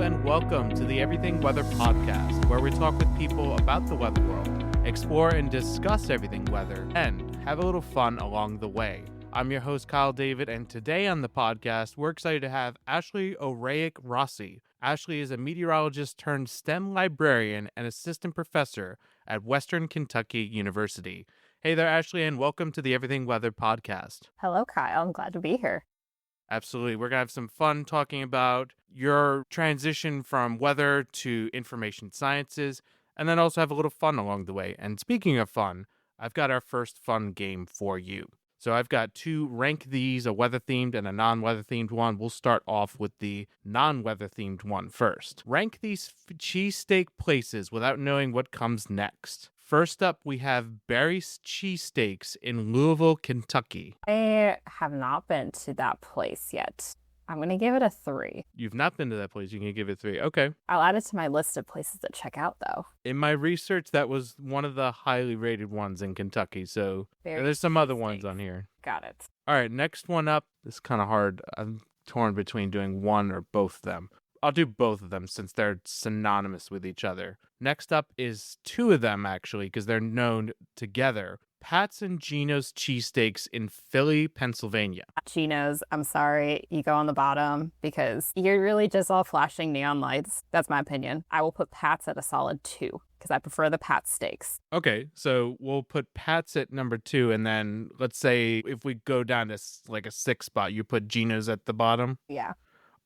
and welcome to the Everything Weather Podcast, where we talk with people about the weather world, explore and discuss everything weather, and have a little fun along the way. I'm your host, Kyle David, and today on the podcast, we're excited to have Ashley Orehek Rossi. Ashley is a meteorologist turned STEM librarian and assistant professor at Western Kentucky University. Hey there, Ashley, and welcome to the Everything Weather Podcast. Hello, Kyle. I'm glad to be here. Absolutely. We're going to have some fun talking about your transition from weather to information sciences, and then also have a little fun along the way. And speaking of fun, I've got our first fun game for you. So I've got two rank these, a weather-themed and a non-weather-themed one. We'll start off with the non-weather-themed one first. Rank these cheesesteak places without knowing what comes next. First up, we have Barry's Cheesesteaks in Louisville, Kentucky. I have not been to that place yet. I'm going to give it a 3. You've not been to that place. You can give it 3. Okay. I'll add it to my list of places to check out, though. In my research, that was one of the highly rated ones in Kentucky. So Barry's there's some other Cheesesteaks. ones on here. Got it. All right, next one up. This is kind of hard. I'm torn between doing one or both of them. I'll do both of them since they're synonymous with each other. Next up is two of them, actually, because they're known together. Pat's and Gino's Cheesesteaks in Philly, Pennsylvania. Gino's, I'm sorry, you go on the bottom because you're really just all flashing neon lights. That's my opinion. I will put Pat's at a solid 2 because I prefer the Pat's steaks. Okay, so we'll put Pat's at number 2, and then let's say if we go down to like a 6th spot, you put Gino's at the bottom? Yeah.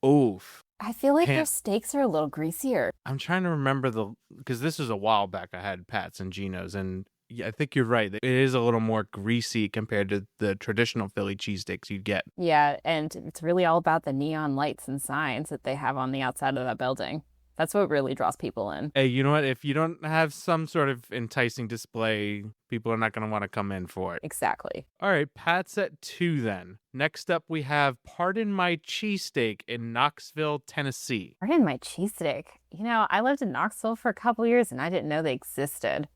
Oof. I feel like their steaks are a little greasier. I'm trying to remember because this was a while back I had Pat's and Gino's, and yeah, I think you're right. It is a little more greasy compared to the traditional Philly cheesesteaks you'd get. Yeah, and it's really all about the neon lights and signs that they have on the outside of that building. That's what really draws people in. Hey, you know what? If you don't have some sort of enticing display, people are not going to want to come in for it. Exactly. All right, Pat's at 2 then. Next up, we have Pardon My Cheesesteak in Knoxville, Tennessee. Pardon my cheesesteak. You know, I lived in Knoxville for a couple years and I didn't know they existed.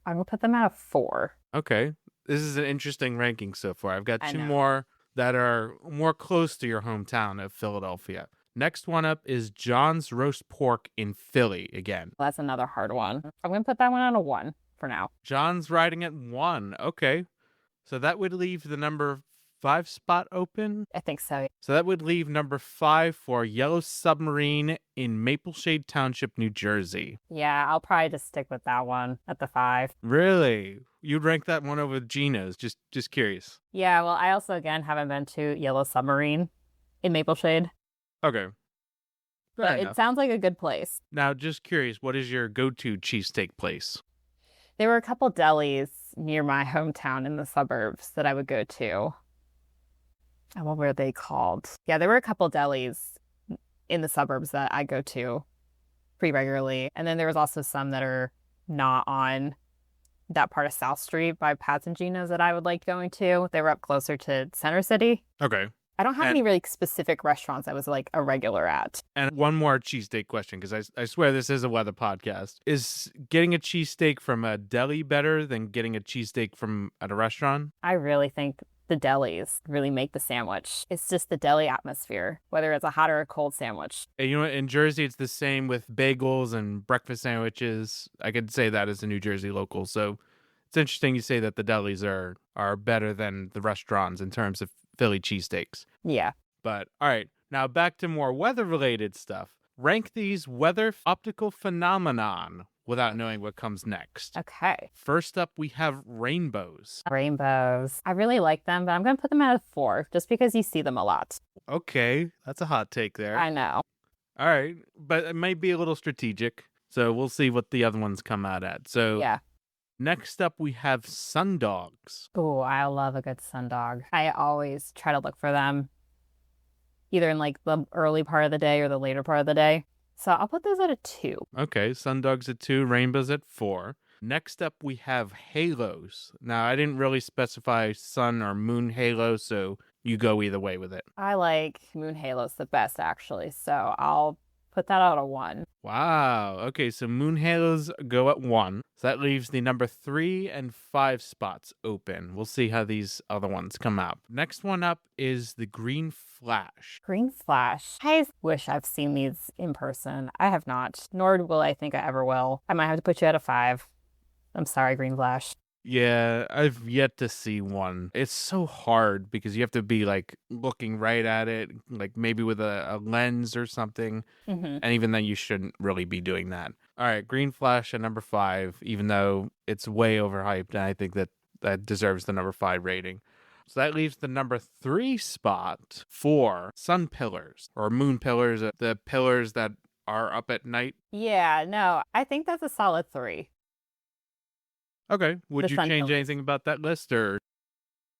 I'm going to put them at a 4. Okay. This is an interesting ranking so far. I've got I two know. more that are more close to your hometown of Philadelphia. Next one up is John's Roast Pork in Philly again. Well, that's another hard one. I'm going to put that one on a 1 for now. John's riding at 1. Okay. So that would leave the number 5 spot open. I think so. So that would leave number 5 for Yellow Submarine in Mapleshade Township, New Jersey. Yeah, I'll probably just stick with that one at the 5. Really? You'd rank that one over Gino's? Just curious. Yeah, well, I also, again, haven't been to Yellow Submarine in Mapleshade. Okay. But it sounds like a good place. Now, just curious, what is your go-to cheesesteak place? There were a couple delis near my hometown in the suburbs that I would go to. And what were they called? Yeah, there were a couple delis in the suburbs that I go to pretty regularly. And then there was also some that are not on that part of South Street by Pat's and Gino's that I would like going to. They were up closer to Center City. Okay. I don't have any really specific restaurants I was like a regular at. And one more cheesesteak question, because I swear this is a weather podcast. Is getting a cheesesteak from a deli better than getting a cheesesteak from at a restaurant? I really think the delis really make the sandwich. It's just the deli atmosphere, whether it's a hot or a cold sandwich. And you know what? In Jersey, it's the same with bagels and breakfast sandwiches. I could say that as a New Jersey local. So it's interesting you say that the delis are better than the restaurants in terms of Philly cheesesteaks. Yeah. But all right, now back to more weather-related stuff. Rank these weather optical phenomenon without knowing what comes next. Okay. First up, we have rainbows. Rainbows. I really like them, but I'm going to put them at a 4 just because you see them a lot. Okay, that's a hot take there. I know. All right, but it might be a little strategic. So we'll see what the other ones come out at. So Yeah. next up, we have sundogs. Oh, I love a good sundog. I always try to look for them either in like the early part of the day or the later part of the day. So I'll put those at a 2. Okay, sundogs at 2, rainbows at 4. Next up, we have halos. Now, I didn't really specify sun or moon halo, so you go either way with it. I like moon halos the best, actually. So I'll put that out a 1. Wow. Okay, so moon halos go at 1. So that leaves the number 3 and 5 spots open. We'll see how these other ones come out. Next one up is the green flash. Green flash. I wish I've seen these in person. I have not, nor will I think I ever will. I might have to put you at a 5. I'm sorry, green flash. Yeah, I've yet to see one. It's so hard because you have to be like looking right at it, like maybe with a lens or something. Mm-hmm. And even then, you shouldn't really be doing that. All right, Green Flash at number 5, even though it's way overhyped. And I think that deserves the number 5 rating. So that leaves the number 3 spot for sun pillars or moon pillars, the pillars that are up at night. Yeah, no, I think that's a solid 3. Okay. Would The you sun change pillars. anything about that list or?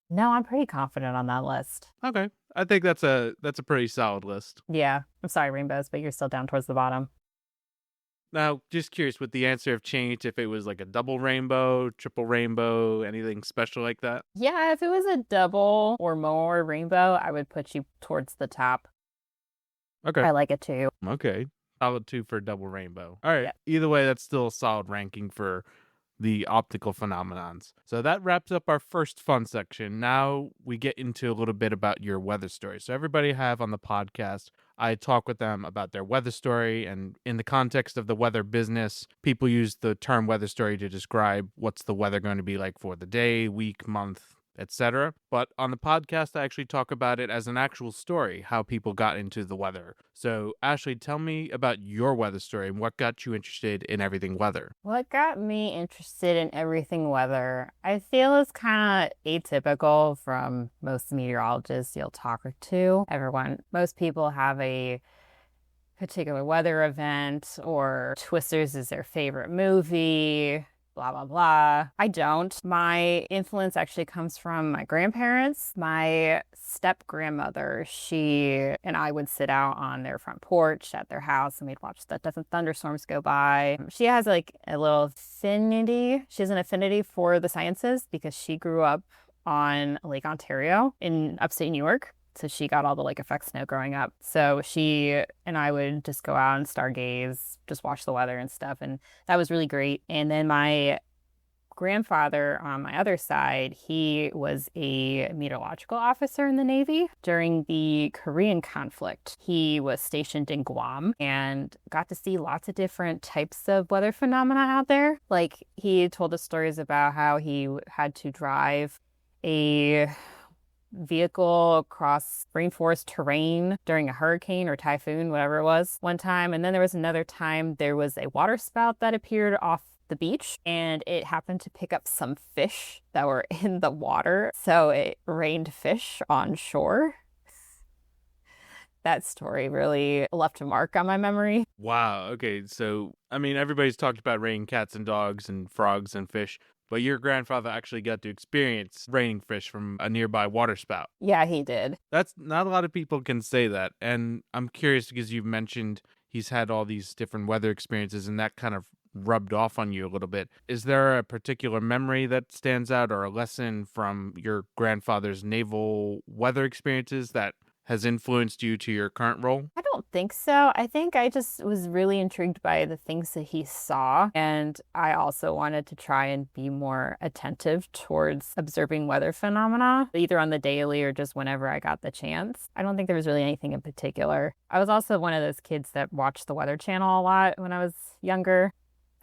No, I'm pretty confident on that list. Okay. I think that's a pretty solid list. Yeah, I'm sorry, rainbows, but you're still down towards the bottom. Now, just curious, would the answer have changed if it was like a double rainbow, triple rainbow, anything special like that? Yeah, if it was a double or more rainbow, I would put you towards the top. Okay. I like it too. Okay. Solid 2 for double rainbow. All right. Yeah. Either way, that's still a solid ranking for the optical phenomenons. So that wraps up our first fun section. Now we get into a little bit about your weather story. So everybody I have on the podcast, I talk with them about their weather story, and in the context of the weather business, people use the term weather story to describe what's the weather going to be like for the day, week, month, etc. But on the podcast, I actually talk about it as an actual story, how people got into the weather. So, Ashley, tell me about your weather story and what got you interested in everything weather. What got me interested in everything weather, I feel is kind of atypical from most meteorologists you'll talk to. Most people have a particular weather event, or Twisters is their favorite movie, blah, blah, blah. I don't. My influence actually comes from my grandparents. My step grandmother, she and I would sit out on their front porch at their house and we'd watch the thunderstorms go by. She has like a little affinity. She has an affinity for the sciences because she grew up on Lake Ontario in upstate New York. So she got all the lake effect snow growing up. So she and I would just go out and stargaze, just watch the weather and stuff. And that was really great. And then my grandfather on my other side, he was a meteorological officer in the Navy during the Korean conflict. He was stationed in Guam and got to see lots of different types of weather phenomena out there. Like he told us stories about how he had to drive a vehicle across rainforest terrain during a hurricane or typhoon, whatever it was, one time. And then there was another time there was a water spout that appeared off the beach and it happened to pick up some fish that were in the water. So it rained fish on shore. That story really left a mark on my memory. Wow. Okay. So, I mean, everybody's talked about raining cats and dogs and frogs and fish, but your grandfather actually got to experience raining fish from a nearby water spout. Yeah, he did. That's not a lot of people can say that. And I'm curious because you've mentioned he's had all these different weather experiences and that kind of rubbed off on you a little bit. Is there a particular memory that stands out or a lesson from your grandfather's naval weather experiences that has influenced you to your current role? I don't think so. I think I just was really intrigued by the things that he saw. And I also wanted to try and be more attentive towards observing weather phenomena, either on the daily or just whenever I got the chance. I don't think there was really anything in particular. I was also one of those kids that watched the Weather Channel a lot when I was younger.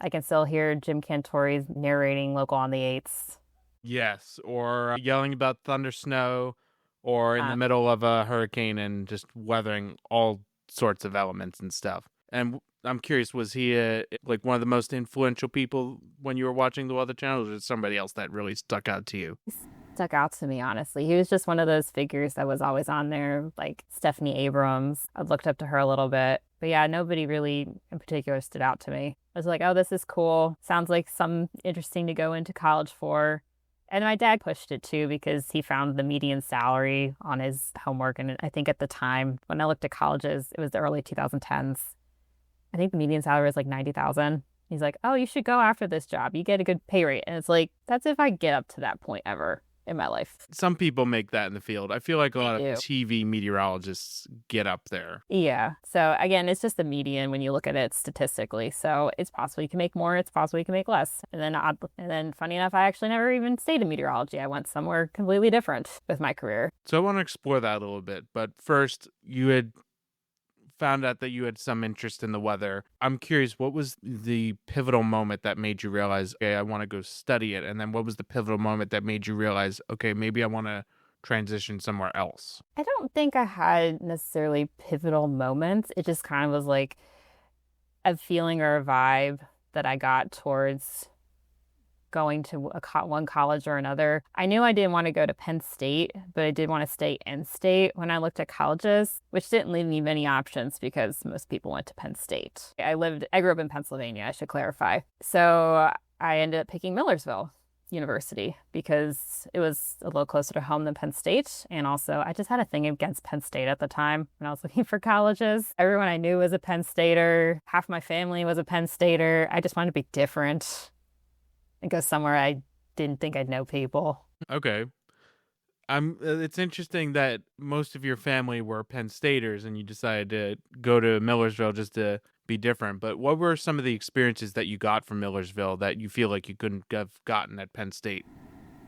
I can still hear Jim Cantori's narrating Local on the 8s. Yes, or yelling about thunder snow, or in the middle of a hurricane and just weathering all sorts of elements and stuff. And I'm curious, was he like one of the most influential people when you were watching the Weather Channel, or was it somebody else that really stuck out to you? Stuck out to me, honestly. He was just one of those figures that was always on there, like Stephanie Abrams. I looked up to her a little bit. But yeah, nobody really in particular stood out to me. I was like, oh, this is cool. Sounds like something interesting to go into college for. And my dad pushed it too because he found the median salary on his homework. And I think at the time, when I looked at colleges, it was the early 2010s. I think the median salary was like $90,000. He's like, oh, you should go after this job. You get a good pay rate. And it's like, that's if I get up to that point ever. in my life. Some people make that in the field. I feel like a They lot of do. TV meteorologists get up there. Yeah. So again, it's just the median when you look at it statistically. So it's possible you can make more, it's possible you can make less. And then funny enough, I actually never even stayed in meteorology. I went somewhere completely different with my career. So I want to explore that a little bit. But first, you had found out that you had some interest in the weather. I'm curious, what was the pivotal moment that made you realize, okay, I want to go study it? And then what was the pivotal moment that made you realize, okay, maybe I want to transition somewhere else? I don't think I had necessarily pivotal moments. It just kind of was like a feeling or a vibe that I got towards going to one college or another. I knew I didn't want to go to Penn State, but I did want to stay in state when I looked at colleges, which didn't leave me many options because most people went to Penn State. I grew up in Pennsylvania, I should clarify. So I ended up picking Millersville University because it was a little closer to home than Penn State. And also, I just had a thing against Penn State at the time when I was looking for colleges. Everyone I knew was a Penn Stater. Half my family was a Penn Stater. I just wanted to be different and go somewhere I didn't think I'd know people. Okay. It's interesting that most of your family were Penn Staters and you decided to go to Millersville just to be different. But what were some of the experiences that you got from Millersville that you feel like you couldn't have gotten at Penn State?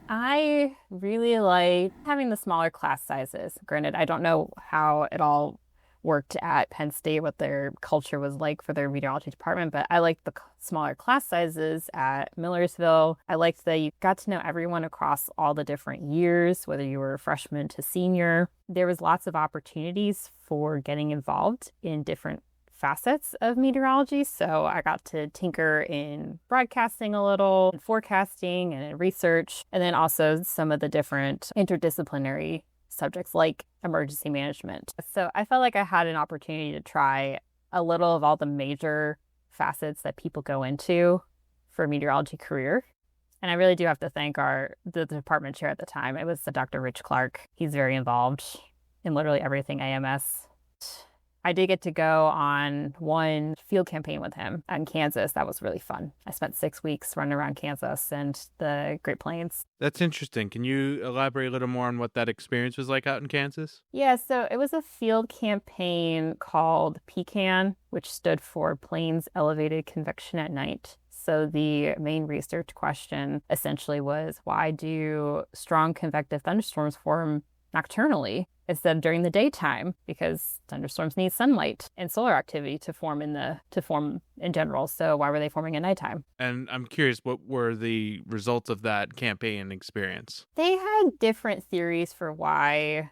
I really like having the smaller class sizes. Granted, I don't know how it all worked at Penn State, what their culture was like for their meteorology department, but I liked the smaller class sizes at Millersville. I liked that you got to know everyone across all the different years, whether you were a freshman to senior. There was lots of opportunities for getting involved in different facets of meteorology. So I got to tinker in broadcasting a little, in forecasting and in research, and then also some of the different interdisciplinary subjects like emergency management. So I felt like I had an opportunity to try a little of all the major facets that people go into for a meteorology career. And I really do have to thank the department chair at the time. It was Dr. Rich Clark. He's very involved in literally everything AMS. I did get to go on one field campaign with him in Kansas. That was really fun. I spent 6 weeks running around Kansas and the Great Plains. That's interesting. Can you elaborate a little more on what that experience was like out in Kansas? Yeah, so it was a field campaign called PCAN, which stood for Plains Elevated Convection at Night. So the main research question essentially was, why do strong convective thunderstorms form nocturnally instead of during the daytime? Because thunderstorms need sunlight and solar activity to form in general. So why were they forming at nighttime? And I'm curious, what were the results of that campaign experience? They had different theories for why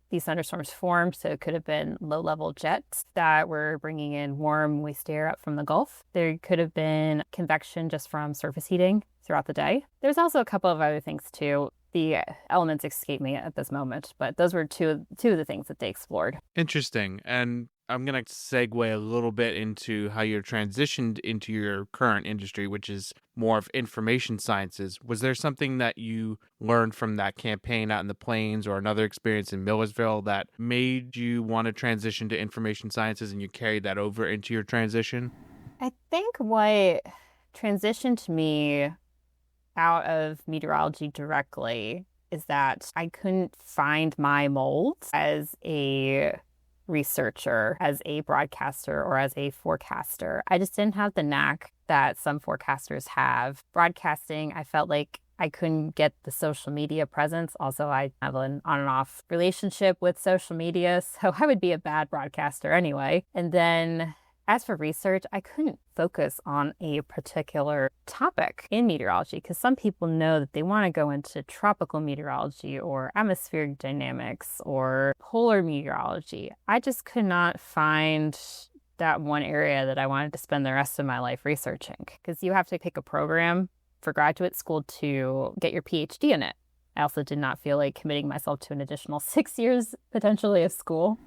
these thunderstorms formed. So it could have been low-level jets that were bringing in warm, moist air up from the Gulf. There could have been convection just from surface heating throughout the day. There's also a couple of other things too. The elements escape me at this moment, but those were two of the things that they explored. Interesting. And I'm going to segue a little bit into how you're transitioned into your current industry, which is more of information sciences. Was there something that you learned from that campaign out in the plains or another experience in Millersville that made you want to transition to information sciences and you carried that over into your transition? I think what transitioned me out of meteorology directly is that I couldn't find my mold as a researcher, as a broadcaster, or as a forecaster. I just didn't have the knack that some forecasters have. Broadcasting, I felt like I couldn't get the social media presence. Also, I have an on and off relationship with social media, so I would be a bad broadcaster anyway. And then as for research, I couldn't focus on a particular topic in meteorology because some people know that they want to go into tropical meteorology or atmospheric dynamics or polar meteorology. I just could not find that one area that I wanted to spend the rest of my life researching because you have to pick a program for graduate school to get your PhD in it. I also did not feel like committing myself to an additional 6 years potentially of school.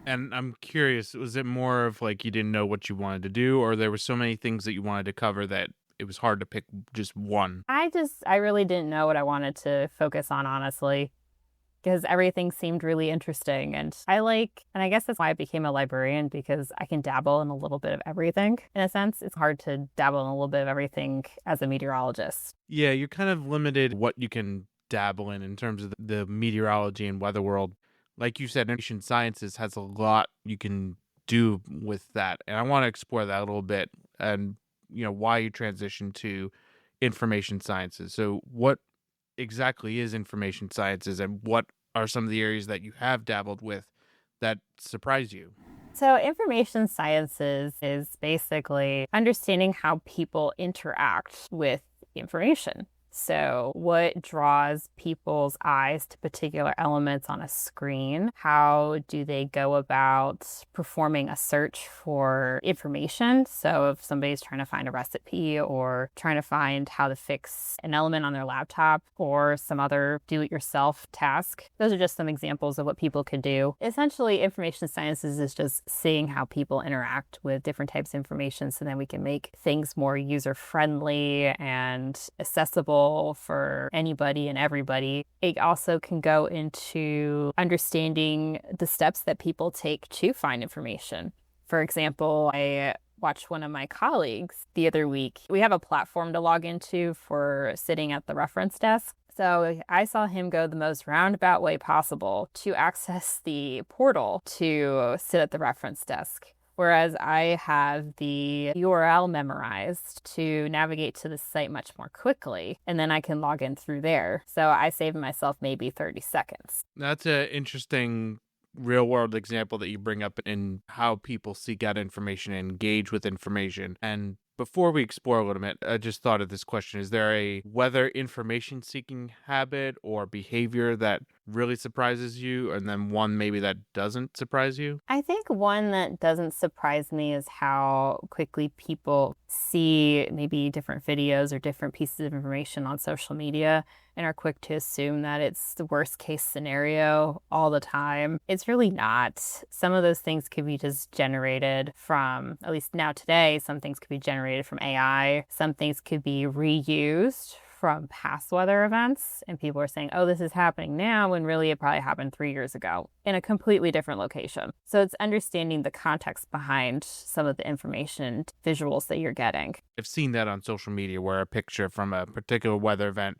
And I'm curious, was it more of like you didn't know what you wanted to do, or there were so many things that you wanted to cover that it was hard to pick just one? I really didn't know what I wanted to focus on, honestly, because everything seemed really interesting. And I guess that's why I became a librarian, because I can dabble in a little bit of everything. In a sense, it's hard to dabble in a little bit of everything as a meteorologist. Yeah, you're kind of limited what you can dabble in terms of the meteorology and weather world. Like you said, information sciences has a lot you can do with that. And I want to explore that a little bit and, why you transitioned to information sciences. So what exactly is information sciences and what are some of the areas that you have dabbled with that surprise you? So, information sciences is basically understanding how people interact with information. So, what draws people's eyes to particular elements on a screen? How do they go about performing a search for information? So, if somebody's trying to find a recipe or trying to find how to fix an element on their laptop or some other do it yourself task, those are just some examples of what people could do. Essentially, information sciences is just seeing how people interact with different types of information so then we can make things more user friendly and accessible for anybody and everybody. It also can go into understanding the steps that people take to find information. For example, I watched one of my colleagues the other week. We have a platform to log into for sitting at the reference desk. So I saw him go the most roundabout way possible to access the portal to sit at the reference desk. Whereas I have the URL memorized to navigate to the site much more quickly, and then I can log in through there. So I saved myself maybe 30 seconds. That's an interesting real world example that you bring up in how people seek out information and engage with information. And before we explore a little bit, I just thought of this question. Is there a weather information seeking habit or behavior that really surprises you, and then one maybe that doesn't surprise you? I think one that doesn't surprise me is how quickly people see maybe different videos or different pieces of information on social media and are quick to assume that it's the worst case scenario all the time. It's really not. Some of those things could be just generated from, at least now today, some things could be generated from AI. Some things could be reused from past weather events, and people are saying, oh, this is happening now, when really it probably happened 3 years ago in a completely different location. So it's understanding the context behind some of the information visuals that you're getting. I've seen that on social media where a picture from a particular weather event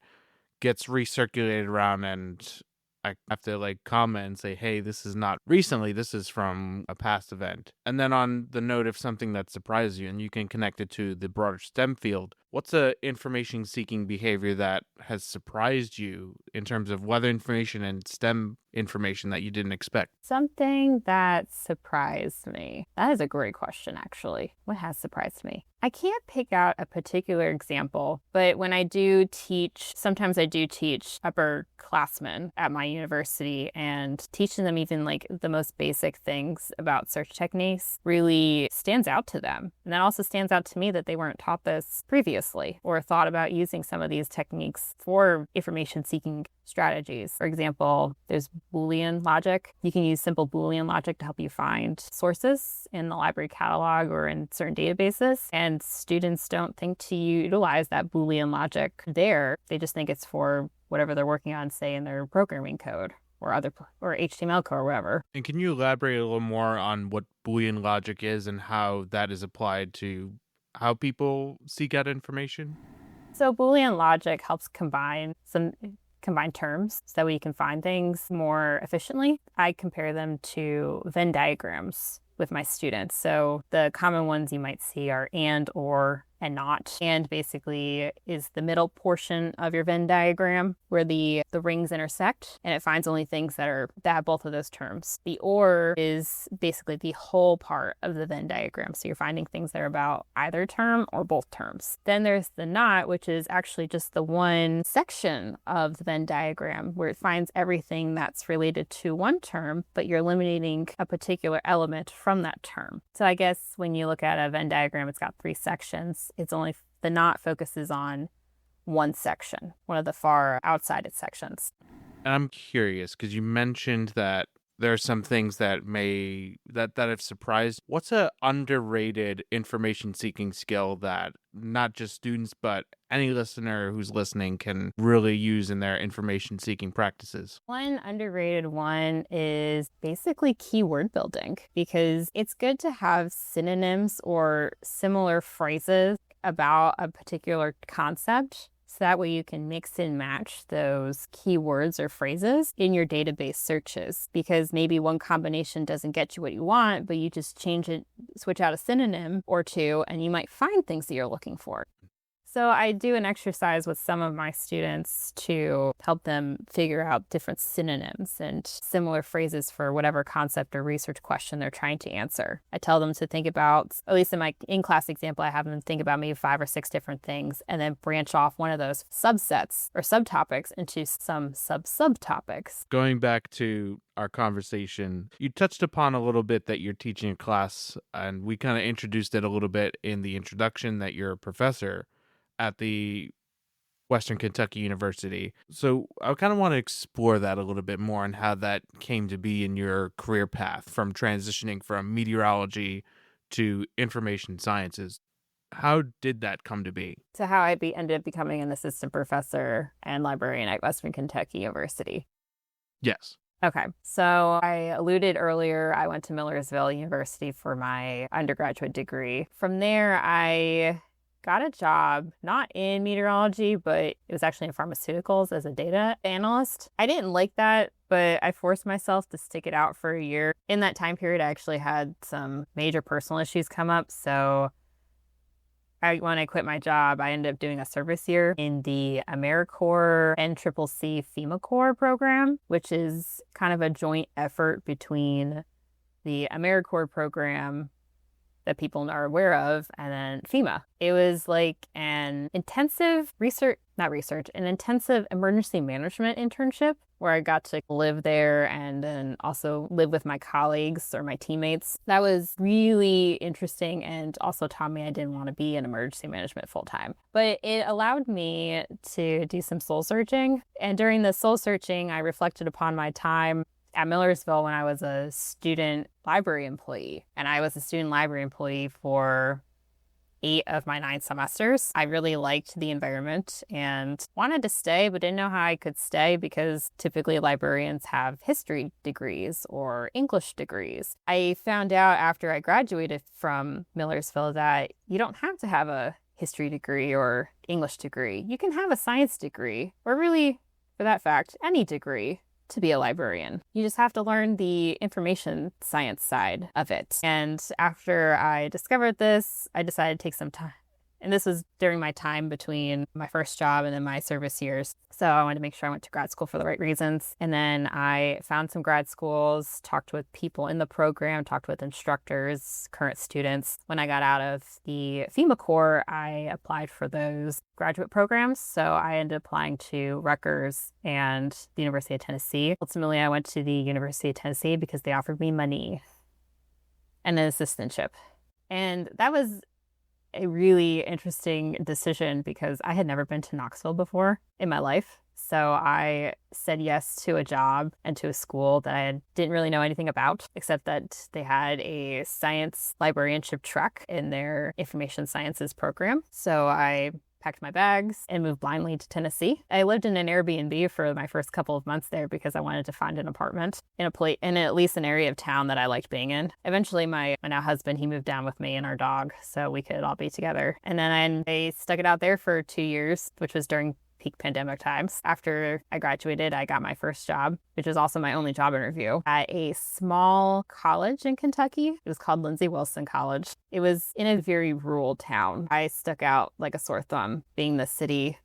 gets recirculated around, and I have to comment and say, hey, this is not recently, this is from a past event. And then on the note of something that surprises you and you can connect it to the broader STEM field, what's a information seeking behavior that has surprised you in terms of weather information and STEM information that you didn't expect? Something that surprised me. That is a great question, actually. What has surprised me? I can't pick out a particular example, but when I do teach, sometimes I do teach upperclassmen at my university, and teaching them even the most basic things about search techniques really stands out to them. And that also stands out to me that they weren't taught this previously or thought about using some of these techniques for information seeking strategies. For example, there's Boolean logic. You can use simple Boolean logic to help you find sources in the library catalog or in certain databases. And students don't think to utilize that Boolean logic there. They just think it's for whatever they're working on, say in their programming code or HTML code or whatever. And can you elaborate a little more on what Boolean logic is and how that is applied to how people seek out information? So Boolean logic helps combine terms so that we can find things more efficiently. I compare them to Venn diagrams with my students. So the common ones you might see are and, or, and not. And basically is the middle portion of your Venn diagram where the rings intersect, and it finds only things that have both of those terms. The or is basically the whole part of the Venn diagram. So you're finding things that are about either term or both terms. Then there's the not, which is actually just the one section of the Venn diagram where it finds everything that's related to one term, but you're eliminating a particular element from that term. So I guess when you look at a Venn diagram, it's got 3 sections. It's only the not focuses on one section, one of the far outside sections. And I'm curious because you mentioned that there are some things that have surprised. What's a underrated information seeking skill that not just students but any listener who's listening can really use in their information seeking practices? One underrated one is basically keyword building, because it's good to have synonyms or similar phrases about a particular concept So that way you can mix and match those keywords or phrases in your database searches, because maybe one combination doesn't get you what you want, but you just change it, switch out a synonym or two, and you might find things that you're looking for. So I do an exercise with some of my students to help them figure out different synonyms and similar phrases for whatever concept or research question they're trying to answer. I tell them to think about, at least in my in-class example, I have them think about maybe 5 or 6 different things and then branch off one of those subsets or subtopics into some subtopics. Going back to our conversation, you touched upon a little bit that you're teaching a class, and we kind of introduced it a little bit in the introduction that you're a professor at the Western Kentucky University. So I kind of want to explore that a little bit more and how that came to be in your career path from transitioning from meteorology to information sciences. How did that come to be? To how I ended up becoming an assistant professor and librarian at Western Kentucky University. Yes. Okay, so I alluded earlier, I went to Millersville University for my undergraduate degree. From there, I got a job, not in meteorology, but it was actually in pharmaceuticals as a data analyst. I didn't like that, but I forced myself to stick it out for a year. In that time period, I actually had some major personal issues come up. So when I quit my job, I ended up doing a service year in the AmeriCorps NCCC FEMA Corps program, which is kind of a joint effort between the AmeriCorps program that people are aware of, and then FEMA. It was like an intensive an intensive emergency management internship where I got to live there and then also live with my colleagues or my teammates. That was really interesting and also taught me I didn't want to be in emergency management full time. But it allowed me to do some soul searching. And during the soul searching, I reflected upon my time at Millersville when I was a student library employee. And I was a student library employee for 8 of my 9 semesters. I really liked the environment and wanted to stay, but didn't know how I could stay because typically librarians have history degrees or English degrees. I found out after I graduated from Millersville that you don't have to have a history degree or English degree. You can have a science degree, or really, for that fact, any degree to be a librarian. You just have to learn the information science side of it. And after I discovered this, I decided to take some time. And this was during my time between my first job and then my service years. So I wanted to make sure I went to grad school for the right reasons. And then I found some grad schools, talked with people in the program, talked with instructors, current students. When I got out of the FEMA Corps, I applied for those graduate programs. So I ended up applying to Rutgers and the University of Tennessee. Ultimately, I went to the University of Tennessee because they offered me money and an assistantship. And that was a really interesting decision because I had never been to Knoxville before in my life. So I said yes to a job and to a school that I didn't really know anything about, except that they had a science librarianship track in their information sciences program. So I packed my bags and moved blindly to Tennessee. I lived in an Airbnb for my first couple of months there because I wanted to find an apartment in at least an area of town that I liked being in. Eventually, my now husband, he moved down with me and our dog so we could all be together. And then I stuck it out there for 2 years, which was during peak pandemic times. After I graduated, I got my first job, which was also my only job interview, at a small college in Kentucky. It was called Lindsey Wilson College. It was in a very rural town. I stuck out like a sore thumb, being the city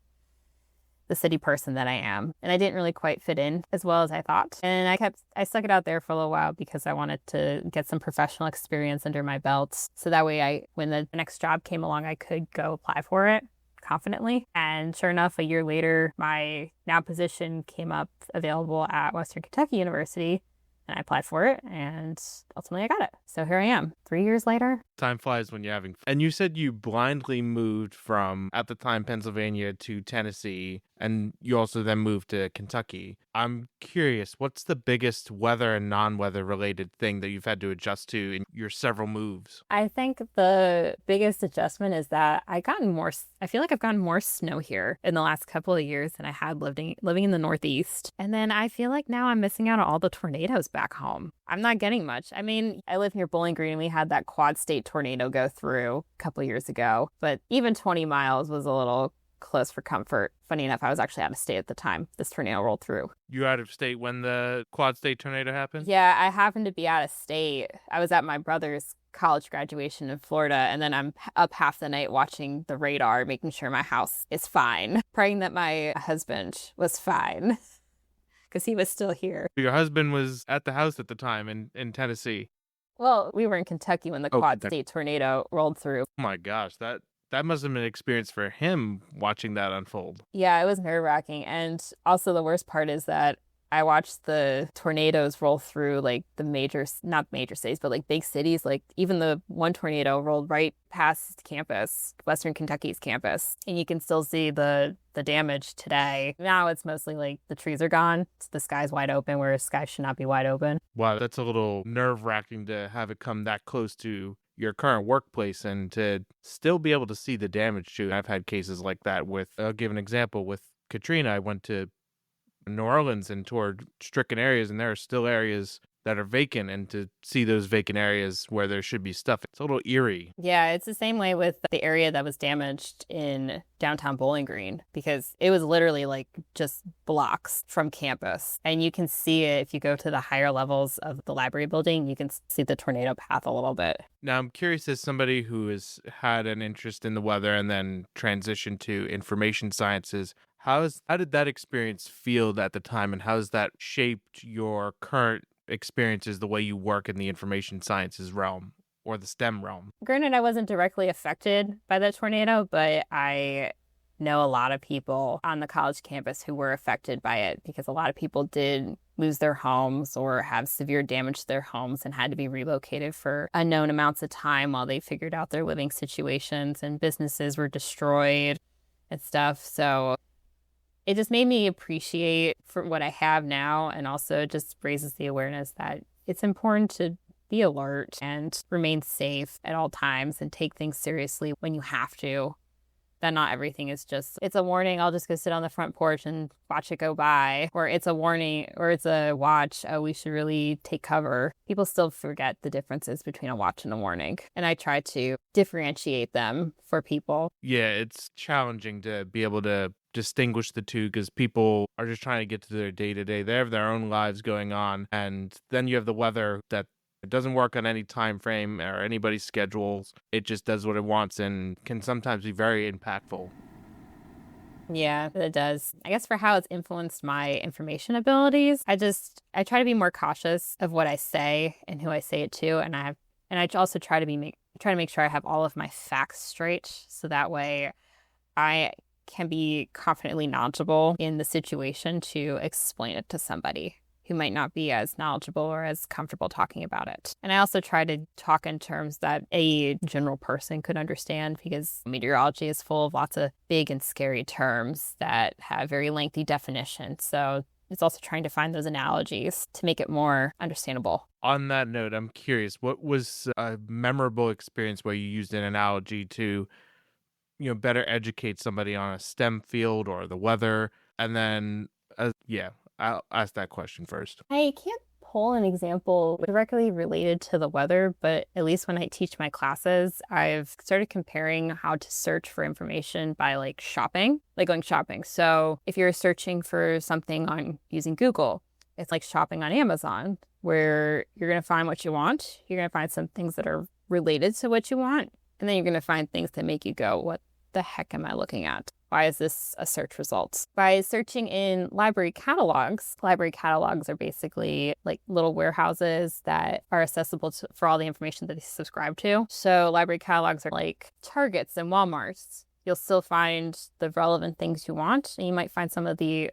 person that I am. And I didn't really quite fit in as well as I thought. And I stuck it out there for a little while because I wanted to get some professional experience under my belt. So that way when the next job came along, I could go apply for it confidently. And sure enough, a year later, my now position came up available at Western Kentucky University, and I applied for it, and ultimately I got it. So here I am, 3 years later. Time flies when you're having fun. And you said you blindly moved from, at the time, Pennsylvania to Tennessee, and you also then moved to Kentucky. I'm curious, what's the biggest weather and non-weather related thing that you've had to adjust to in your several moves? I think the biggest adjustment is that I feel like I've gotten more snow here in the last couple of years than I had living in the Northeast. And then I feel like now I'm missing out on all the tornadoes back home. I'm not getting much. I mean, I live near Bowling Green. We had that quad state tornado go through a couple of years ago, but even 20 miles was a little close for comfort. Funny enough, I was actually out of state at the time this tornado rolled through. You out of state when the Quad State tornado happened? Yeah, I happened to be out of state. I was at my brother's college graduation in Florida, and then I'm up half the night watching the radar, making sure my house is fine, praying that my husband was fine because he was still here. Your husband was at the house at the time in Tennessee. Well, we were in Kentucky when the Quad Kentucky. State tornado rolled through. Oh my gosh, that must have been an experience for him watching that unfold. Yeah, it was nerve-wracking. And also the worst part is that I watched the tornadoes roll through like the not major cities, but like big cities. Like even the one tornado rolled right past campus, Western Kentucky's campus. And you can still see the damage today. Now it's mostly like the trees are gone. The sky's wide open where sky should not be wide open. Wow, that's a little nerve-wracking to have it come that close to your current workplace and to still be able to see the damage too. I've had cases like that I'll give an example with Katrina. I went to New Orleans and toured stricken areas, and there are still areas that are vacant, and to see those vacant areas where there should be stuff, it's a little eerie. Yeah, it's the same way with the area that was damaged in downtown Bowling Green, because it was literally like just blocks from campus. And you can see it if you go to the higher levels of the library building, you can see the tornado path a little bit. Now, I'm curious, as somebody who has had an interest in the weather and then transitioned to information sciences, how did that experience feel at the time, and how has that shaped your current experiences, the way you work in the information sciences realm or the STEM realm? Granted, I wasn't directly affected by the tornado, but I know a lot of people on the college campus who were affected by it, because a lot of people did lose their homes or have severe damage to their homes and had to be relocated for unknown amounts of time while they figured out their living situations, and businesses were destroyed and stuff. So it just made me appreciate for what I have now, and also just raises the awareness that it's important to be alert and remain safe at all times and take things seriously when you have to. That not everything is just, it's a warning, I'll just go sit on the front porch and watch it go by. Or it's a warning, or it's a watch, oh, we should really take cover. People still forget the differences between a watch and a warning. And I try to differentiate them for people. Yeah, it's challenging to be able to distinguish the two, because people are just trying to get to their day-to-day. They have their own lives going on, and then you have the weather that it doesn't work on any time frame or anybody's schedules. It just does what it wants and can sometimes be very impactful. Yeah, it does. I guess for how it's influenced my information abilities, I try to be more cautious of what I say and who I say it to, and I also try to make sure I have all of my facts straight, so that way I can be confidently knowledgeable in the situation to explain it to somebody who might not be as knowledgeable or as comfortable talking about it. And I also try to talk in terms that a general person could understand, because meteorology is full of lots of big and scary terms that have very lengthy definitions. So it's also trying to find those analogies to make it more understandable. On that note, I'm curious, what was a memorable experience where you used an analogy to, better educate somebody on a STEM field or the weather? And then, I'll ask that question first. I can't pull an example directly related to the weather, but at least when I teach my classes, I've started comparing how to search for information by like going shopping. So if you're searching for something on using Google, it's like shopping on Amazon, where you're going to find what you want. You're going to find some things that are related to what you want. And then you're going to find things that make you go, what the heck am I looking at? Why is this a search result? By searching in library catalogs are basically like little warehouses that are accessible for all the information that they subscribe to. So library catalogs are like Targets and Walmarts. You'll still find the relevant things you want, and you might find some of the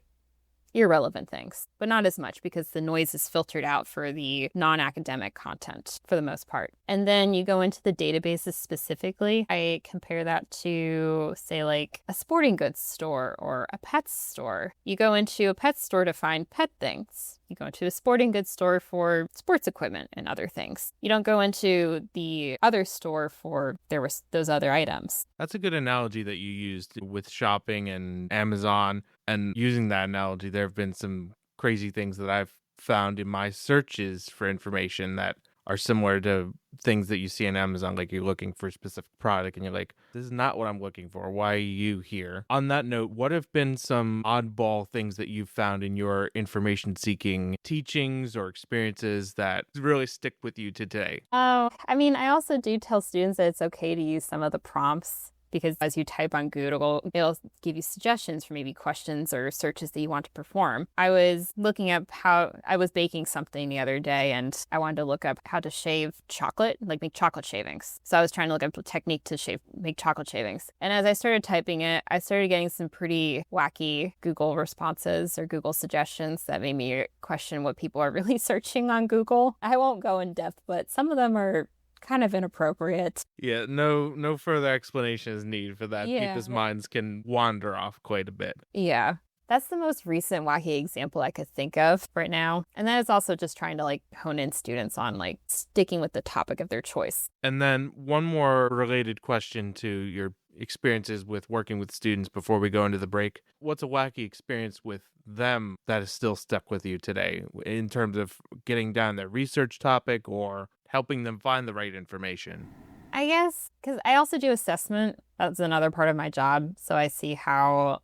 irrelevant things, but not as much, because the noise is filtered out for the non-academic content for the most part. And then you go into the databases specifically. I compare that to, say, like a sporting goods store or a pet store. You go into a pet store to find pet things. You go into a sporting goods store for sports equipment and other things. You don't go into the other store for those other items. That's a good analogy that you used with shopping and Amazon. And using that analogy, there have been some crazy things that I've found in my searches for information that are similar to things that you see on Amazon. Like you're looking for a specific product and you're like, this is not what I'm looking for. Why are you here? On that note, what have been some oddball things that you've found in your information seeking teachings or experiences that really stick with you today? Oh, I mean, I also do tell students that it's okay to use some of the prompts because as you type on Google, it'll give you suggestions for maybe questions or searches that you want to perform. I was looking up how I was baking something the other day and I wanted to look up how to shave chocolate, like make chocolate shavings. So I was trying to look up a technique to make chocolate shavings. And as I started typing it, I started getting some pretty wacky Google responses or Google suggestions that made me question what people are really searching on Google. I won't go in depth, but some of them are kind of inappropriate. Yeah, no further explanation is needed for that. Yeah. People's minds can wander off quite a bit. Yeah. That's the most recent wacky example I could think of right now. And that is also just trying to like hone in students on like sticking with the topic of their choice. And then one more related question to your experiences with working with students before we go into the break. What's a wacky experience with them that is still stuck with you today in terms of getting down their research topic or helping them find the right information? I guess because I also do assessment. That's another part of my job. So I see how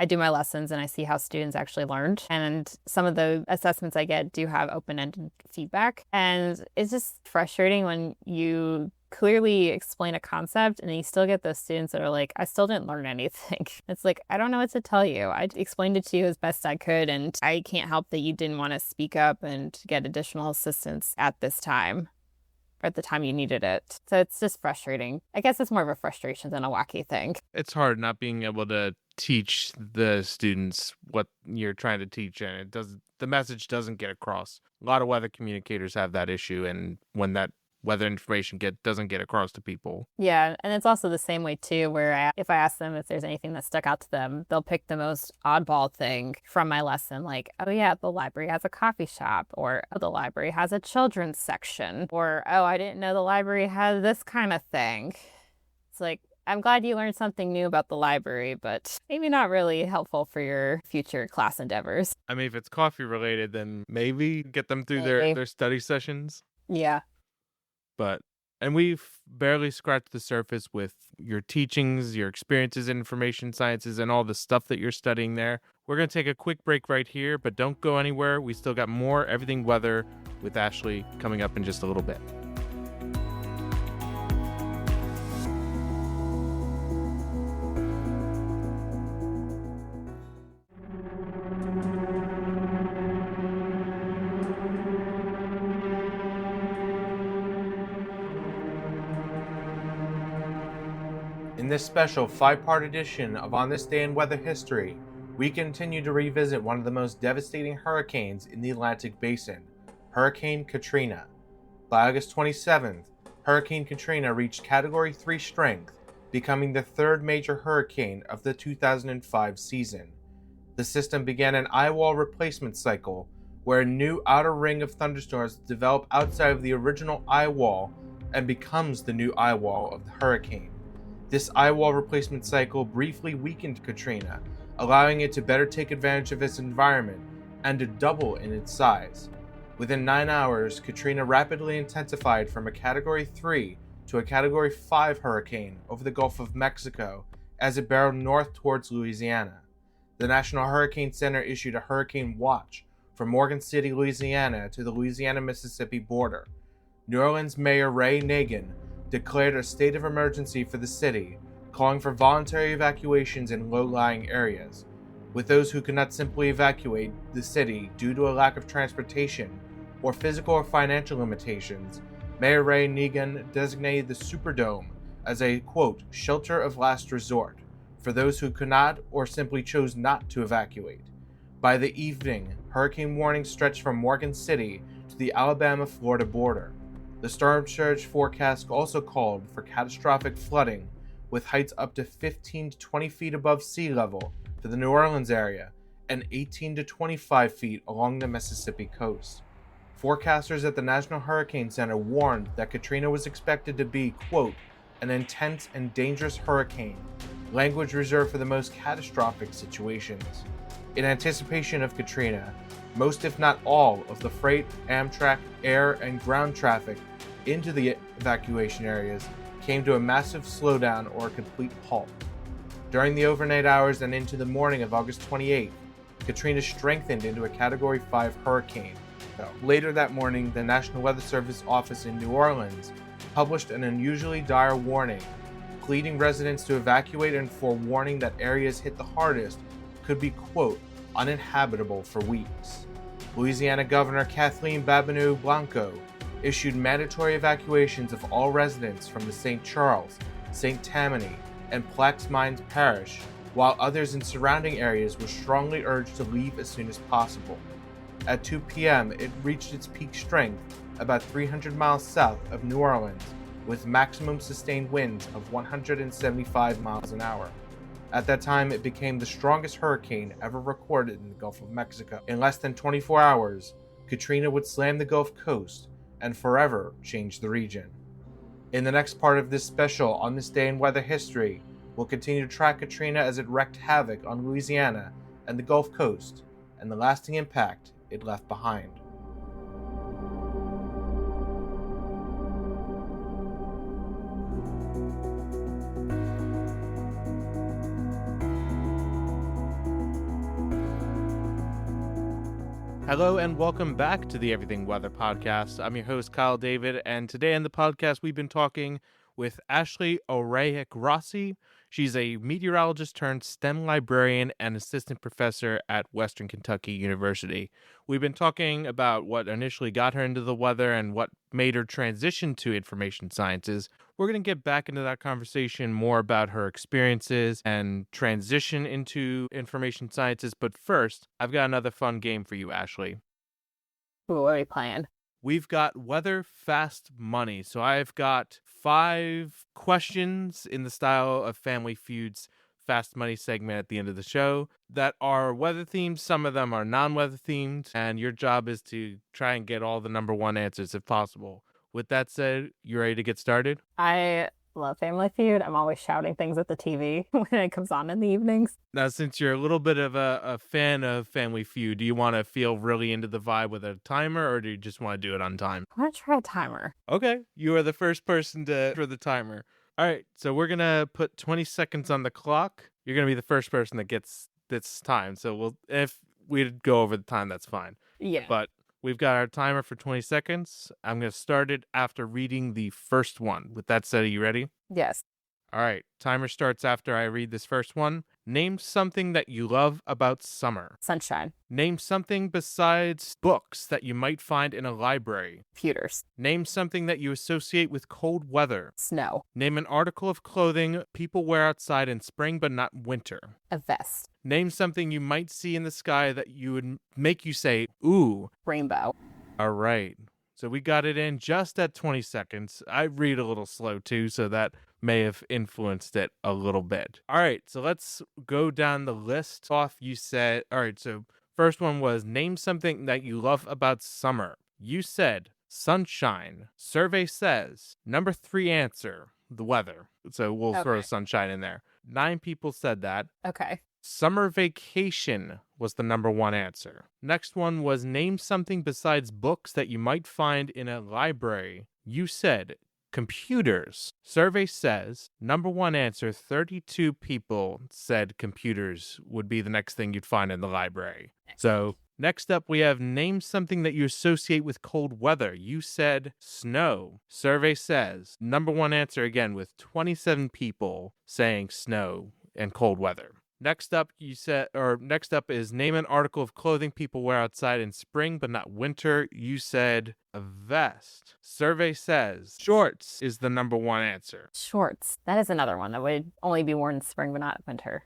I do my lessons and I see how students actually learned. And some of the assessments I get do have open-ended feedback. And it's just frustrating when you clearly explain a concept and you still get those students that are like, I still didn't learn anything. It's like, I don't know what to tell you. I explained it to you as best I could, and I can't help that you didn't want to speak up and get additional assistance at this time, or at the time you needed it. So it's just frustrating. I guess it's more of a frustration than a wacky thing. It's hard not being able to teach the students what you're trying to teach, and the message doesn't get across. A lot of weather communicators have that issue, and when that weather information doesn't get across to people. Yeah, and it's also the same way too, where if I ask them if there's anything that stuck out to them, they'll pick the most oddball thing from my lesson, like, oh yeah, the library has a coffee shop, or oh, the library has a children's section, or oh, I didn't know the library had this kind of thing. It's like, I'm glad you learned something new about the library, but maybe not really helpful for your future class endeavors. I mean, if it's coffee related, then maybe get them through their study sessions. Yeah. And we've barely scratched the surface with your teachings, your experiences in information sciences, and all the stuff that you're studying there. We're going to take a quick break right here, but don't go anywhere. We still got more Everything Weather with Ashley coming up in just a little bit. In this special 5-part edition of On This Day in Weather History, we continue to revisit one of the most devastating hurricanes in the Atlantic Basin, Hurricane Katrina. By August 27th, Hurricane Katrina reached Category 3 strength, becoming the third major hurricane of the 2005 season. The system began an eye wall replacement cycle, where a new outer ring of thunderstorms develop outside of the original eye wall and becomes the new eye wall of the hurricane. This eye wall replacement cycle briefly weakened Katrina, allowing it to better take advantage of its environment and to double in its size. Within 9 hours, Katrina rapidly intensified from a Category 3 to a Category 5 hurricane over the Gulf of Mexico as it barreled north towards Louisiana. The National Hurricane Center issued a hurricane watch from Morgan City, Louisiana to the Louisiana-Mississippi border. New Orleans Mayor Ray Nagin declared a state of emergency for the city, calling for voluntary evacuations in low-lying areas. With those who could not simply evacuate the city due to a lack of transportation or physical or financial limitations, Mayor Ray Nagin designated the Superdome as a, quote, shelter of last resort for those who could not or simply chose not to evacuate. By the evening, hurricane warnings stretched from Morgan City to the Alabama-Florida border. The storm surge forecast also called for catastrophic flooding, with heights up to 15 to 20 feet above sea level for the New Orleans area and 18 to 25 feet along the Mississippi coast. Forecasters at the National Hurricane Center warned that Katrina was expected to be, quote, an intense and dangerous hurricane, language reserved for the most catastrophic situations. In anticipation of Katrina, Most, if not all, of the freight, Amtrak, air, and ground traffic into the evacuation areas came to a massive slowdown or a complete halt. During the overnight hours and into the morning of August 28th, Katrina strengthened into a Category 5 hurricane. Later that morning, the National Weather Service office in New Orleans published an unusually dire warning, pleading residents to evacuate and forewarning that areas hit the hardest could be, quote, uninhabitable for weeks. Louisiana Governor Kathleen Babineau Blanco issued mandatory evacuations of all residents from the St. Charles, St. Tammany, and Plaquemines Mines Parish, while others in surrounding areas were strongly urged to leave as soon as possible. At 2 p.m., it reached its peak strength about 300 miles south of New Orleans, with maximum sustained winds of 175 miles an hour. At that time, it became the strongest hurricane ever recorded in the Gulf of Mexico. In less than 24 hours, Katrina would slam the Gulf Coast and forever change the region. In the next part of this special on this day in weather history, we'll continue to track Katrina as it wreaked havoc on Louisiana and the Gulf Coast, and the lasting impact it left behind. Hello and welcome back to the Everything Weather Podcast. I'm your host, Kyle David, and today on the podcast we've been talking with Ashley Orehek Rossi. She's a meteorologist turned STEM librarian and assistant professor at Western Kentucky University. We've been talking about what initially got her into the weather and what made her transition to information sciences. We're going to get back into that conversation more about her experiences and transition into information sciences. But first, I've got another fun game for you, Ashley. Ooh, what are we playing? We've got Weather Fast Money. So I've got 5 questions in the style of Family Feud's Fast Money segment at the end of the show that are weather themed. Some of them are non-weather themed, and your job is to try and get all the number 1 answers if possible. With that said, you ready to get started? I love Family Feud. I'm always shouting things at the TV when it comes on in the evenings. Now, since you're a little bit of a fan of Family Feud, do you want to feel really into the vibe with a timer, or do you just want to do it on time? I want to try a timer. Okay, you are the first person for the timer. All right, so we're going to put 20 seconds on the clock. You're going to be the first person that gets this time. So if we go over the time, that's fine. Yeah. But we've got our timer for 20 seconds. I'm going to start it after reading the first one. With that said, are you ready? Yes. All right, timer starts after I read this first one. Name something that you love about summer. Sunshine. Name something besides books that you might find in a library. Computers. Name something that you associate with cold weather. Snow. Name an article of clothing people wear outside in spring but not winter. A vest. Name something you might see in the sky that would make you say, ooh. Rainbow. All right. So we got it in just at 20 seconds. I read a little slow too, so that may have influenced it a little bit. All right, so let's go down the list. All right, so first one was name something that you love about summer. You said sunshine. Survey says. Number 3 answer, the weather. So we'll throw sunshine in there. 9 people said that. Okay. Summer vacation was the number 1 answer. Next one was name something besides books that you might find in a library. You said computers. Survey says number 1 answer, 32 people said computers would be the next thing you'd find in the library. So next up we have name something that you associate with cold weather. You said snow. Survey says number 1 answer again with 27 people saying snow and cold weather. Next up is name an article of clothing people wear outside in spring but not winter. You said a vest. Survey says shorts is the number 1 answer. Shorts. That is another one that would only be worn in spring but not winter.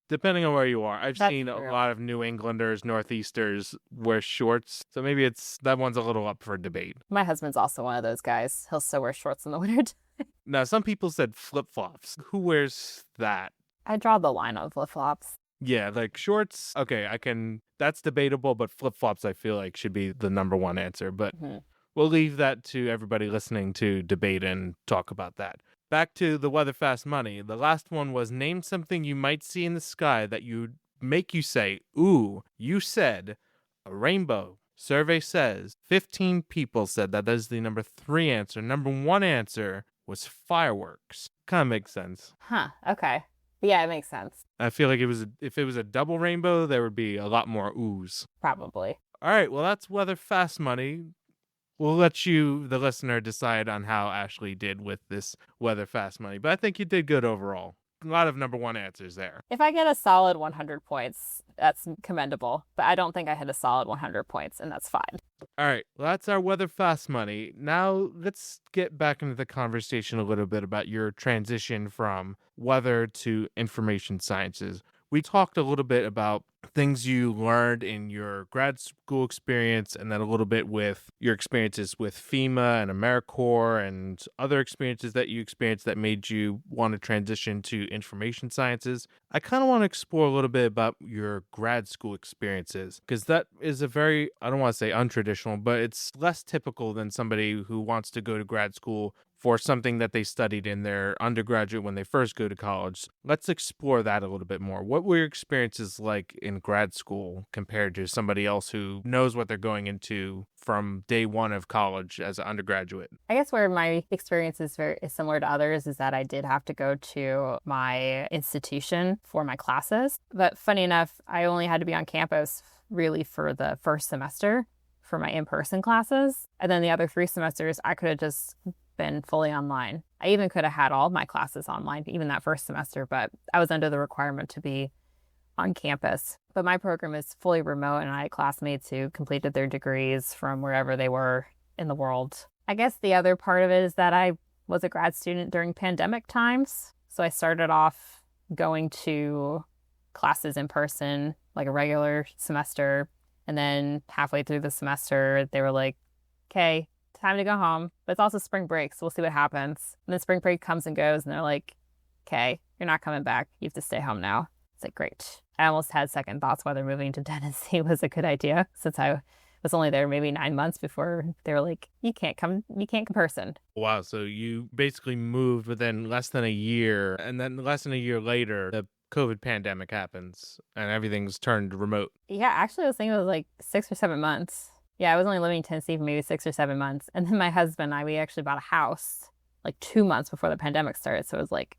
Depending on where you are. I've That's seen true. a lot of New Englanders, Northeasters wear shorts. So maybe that one's a little up for debate. My husband's also one of those guys. He'll still wear shorts in the winter. Now, some people said flip-flops. Who wears that? I draw the line on flip-flops. Yeah, like shorts, okay, that's debatable, but flip-flops I feel like should be the number 1 answer. But we'll leave that to everybody listening to debate and talk about that. Back to the Weather Fast Money. The last one was name something you might see in the sky that would make you say, ooh. You said A rainbow. Survey says 15 people said that is the number 3 answer. Number 1 answer was fireworks. Kind of makes sense. Huh. Okay. Yeah, it makes sense. I feel like if it was a double rainbow, there would be a lot more oohs. Probably. All right, well, that's Weather Fast Money. We'll let you, the listener, decide on how Ashley did with this Weather Fast Money, but I think you did good overall. A lot of number 1 answers there. If I get a solid 100 points, that's commendable. But I don't think I hit a solid 100 points, and that's fine. All right, well, that's our Weather Fast Money. Now let's get back into the conversation a little bit about your transition from weather to information sciences. We talked a little bit about things you learned in your grad school experience, and then a little bit with your experiences with FEMA and AmeriCorps and other experiences that you experienced that made you want to transition to information sciences. I kind of want to explore a little bit about your grad school experiences, because that is a very, I don't want to say untraditional, but it's less typical than somebody who wants to go to grad school for something that they studied in their undergraduate when they first go to college. Let's explore that a little bit more. What were your experiences like in grad school compared to somebody else who knows what they're going into from day one of college as an undergraduate? I guess where my experience is similar to others is that I did have to go to my institution for my classes. But funny enough, I only had to be on campus really for the first semester for my in-person classes. And then the other 3 semesters, I could have just been fully online. I even could have had all of my classes online, even that first semester, but I was under the requirement to be on campus. But my program is fully remote, and I had classmates who completed their degrees from wherever they were in the world. I guess the other part of it is that I was a grad student during pandemic times. So I started off going to classes in person, like a regular semester. And then halfway through the semester, they were like, okay, time to go home, but it's also spring break, so we'll see what happens. And then spring break comes and goes, and they're like, okay, you're not coming back. You have to stay home now. It's like, great. I almost had second thoughts whether moving to Tennessee was a good idea, since I was only there maybe 9 months before they were like, you can't come in person. Wow, so you basically moved within less than a year, and then less than a year later, the COVID pandemic happens, and everything's turned remote. Yeah, actually, I was thinking it was like 6 or 7 months. Yeah, I was only living in Tennessee for maybe 6 or 7 months. And then my husband and I, we actually bought a house like 2 months before the pandemic started. So it was like,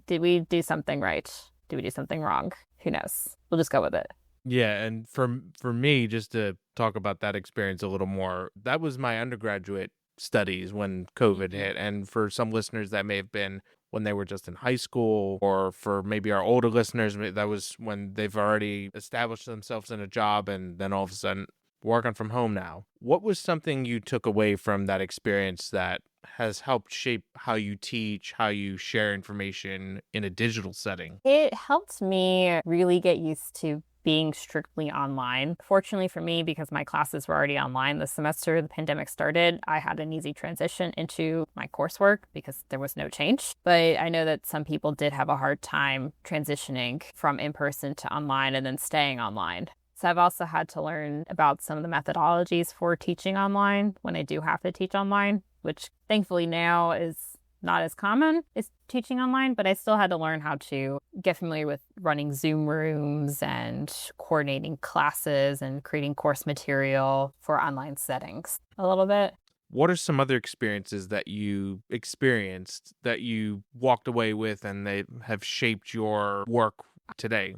did we do something right? Did we do something wrong? Who knows? We'll just go with it. Yeah, and for me, just to talk about that experience a little more, that was my undergraduate studies when COVID hit. And for some listeners, that may have been when they were just in high school, or for maybe our older listeners, that was when they've already established themselves in a job and then all of a sudden working from home now. What was something you took away from that experience that has helped shape how you teach, how you share information in a digital setting? It helped me really get used to being strictly online. Fortunately for me, because my classes were already online the semester the pandemic started, I had an easy transition into my coursework because there was no change. But I know that some people did have a hard time transitioning from in-person to online and then staying online. So I've also had to learn about some of the methodologies for teaching online when I do have to teach online, which thankfully now is not as common as teaching online, but I still had to learn how to get familiar with running Zoom rooms and coordinating classes and creating course material for online settings a little bit. What are some other experiences that you experienced that you walked away with and they have shaped your work today?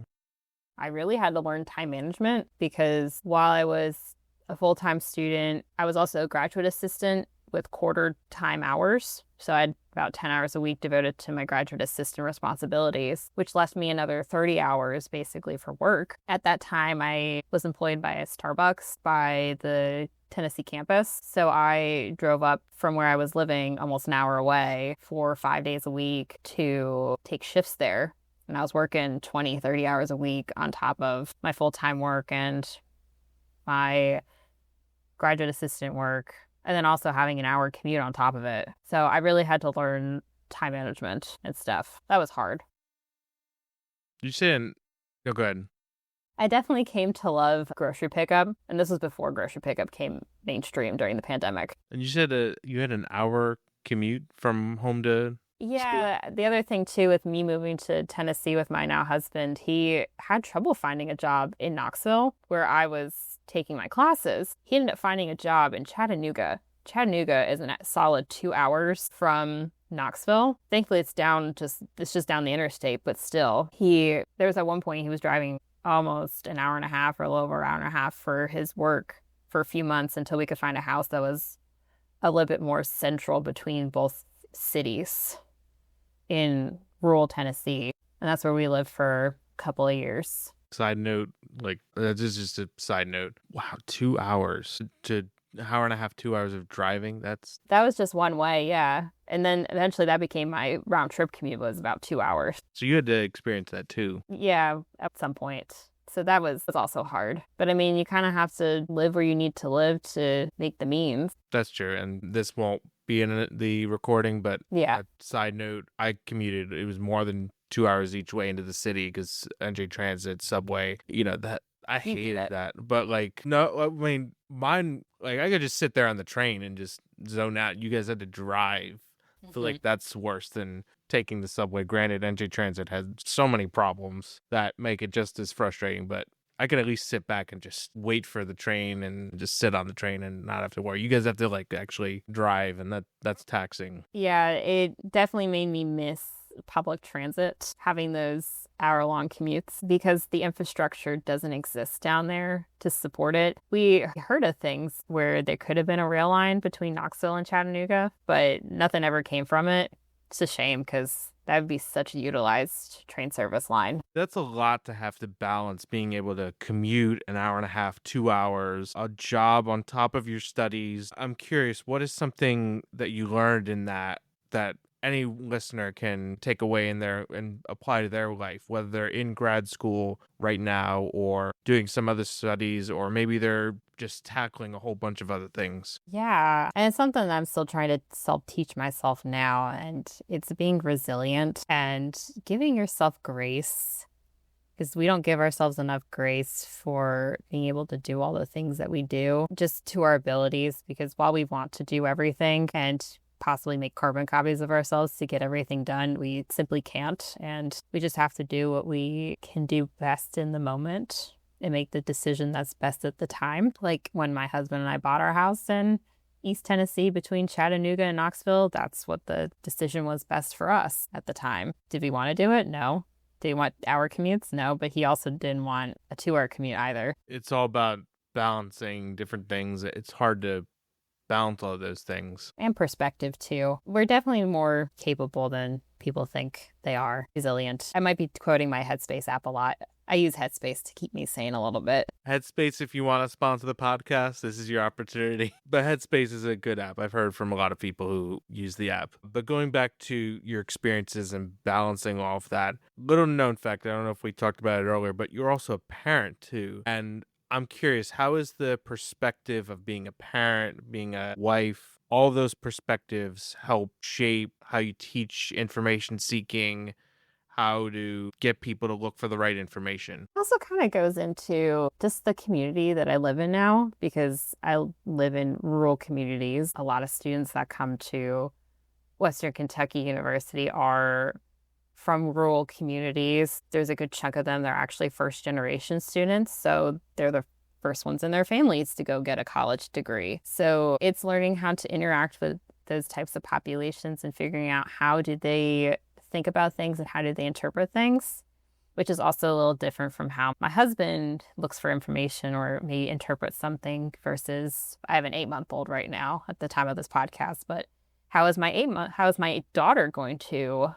I really had to learn time management because while I was a full-time student, I was also a graduate assistant with quarter time hours. So I had about 10 hours a week devoted to my graduate assistant responsibilities, which left me another 30 hours basically for work. At that time, I was employed by a Starbucks by the Tennessee campus. So I drove up from where I was living almost an hour away for 5 days a week to take shifts there. And I was working 20, 30 hours a week on top of my full-time work and my graduate assistant work, and then also having an hour commute on top of it. So I really had to learn time management and stuff. That was hard. You said, no, go ahead. I definitely came to love grocery pickup, and this was before grocery pickup came mainstream during the pandemic. And you said you had an hour commute from home to Yeah, the other thing too with me moving to Tennessee with my now husband, he had trouble finding a job in Knoxville where I was taking my classes, he ended up finding a job in Chattanooga. Chattanooga is a solid 2 hours from Knoxville. Thankfully, it's just down the interstate, but still, there was at one point he was driving almost an hour and a half or a little over an hour and a half for his work for a few months until we could find a house that was a little bit more central between both cities in rural Tennessee. And that's where we lived for a couple of years. Side note, like, this is just a side note. Wow, 2 hours to an hour and a half, 2 hours of driving. That was just one way, yeah. And then eventually that became my round trip commute, was about 2 hours. So you had to experience that too. Yeah, at some point. So that was also hard. But I mean, you kind of have to live where you need to live to make the means. That's true. And this won't be in the recording, but yeah. Side note, I commuted. It was more than 2 hours each way into the city because NJ Transit, subway, that I hated that. But like, no, I mean, mine, like, I could just sit there on the train and just zone out. You guys had to drive. I feel like that's worse than taking the subway. Granted, NJ Transit has so many problems that make it just as frustrating, but I could at least sit back and just wait for the train and just sit on the train and not have to worry. You guys have to like actually drive, and that's taxing. Yeah, it definitely made me miss public transit, having those hour-long commutes, because the infrastructure doesn't exist down there to support it. We heard of things where there could have been a rail line between Knoxville and Chattanooga, but nothing ever came from it. It's a shame because that would be such a utilized train service line. That's a lot to have to balance, being able to commute an hour and a half, 2 hours, a job on top of your studies. I'm curious, what is something that you learned in that any listener can take away in there and apply to their life, whether they're in grad school right now or doing some other studies, or maybe they're just tackling a whole bunch of other things? Yeah, and it's something that I'm still trying to self-teach myself now, and it's being resilient and giving yourself grace, because we don't give ourselves enough grace for being able to do all the things that we do, just to our abilities, because while we want to do everything and possibly make carbon copies of ourselves to get everything done, we simply can't, and we just have to do what we can do best in the moment and make the decision that's best at the time. Like when my husband and I bought our house in East Tennessee between Chattanooga and Knoxville, that's what the decision was best for us at the time. Did we want to do it? No. Did he want hour commutes? No, but he also didn't want a 2-hour commute either. It's all about balancing different things. It's hard to balance all of those things. And perspective too. We're definitely more capable than people think they are. Resilient. I might be quoting my Headspace app a lot. I use Headspace to keep me sane a little bit. Headspace, if you want to sponsor the podcast, this is your opportunity. But Headspace is a good app. I've heard from a lot of people who use the app. But going back to your experiences and balancing all of that, little known fact, I don't know if we talked about it earlier, but you're also a parent too. And I'm curious, how is the perspective of being a parent, being a wife, all those perspectives help shape how you teach information seeking, how to get people to look for the right information? It also kind of goes into just the community that I live in now, because I live in rural communities. A lot of students that come to Western Kentucky University are from rural communities. There's a good chunk of them that are actually first-generation students, so they're the first ones in their families to go get a college degree. So it's learning how to interact with those types of populations and figuring out how do they think about things and how do they interpret things, which is also a little different from how my husband looks for information or maybe interprets something versus I have an 8-month-old right now at the time of this podcast, but how is my daughter going to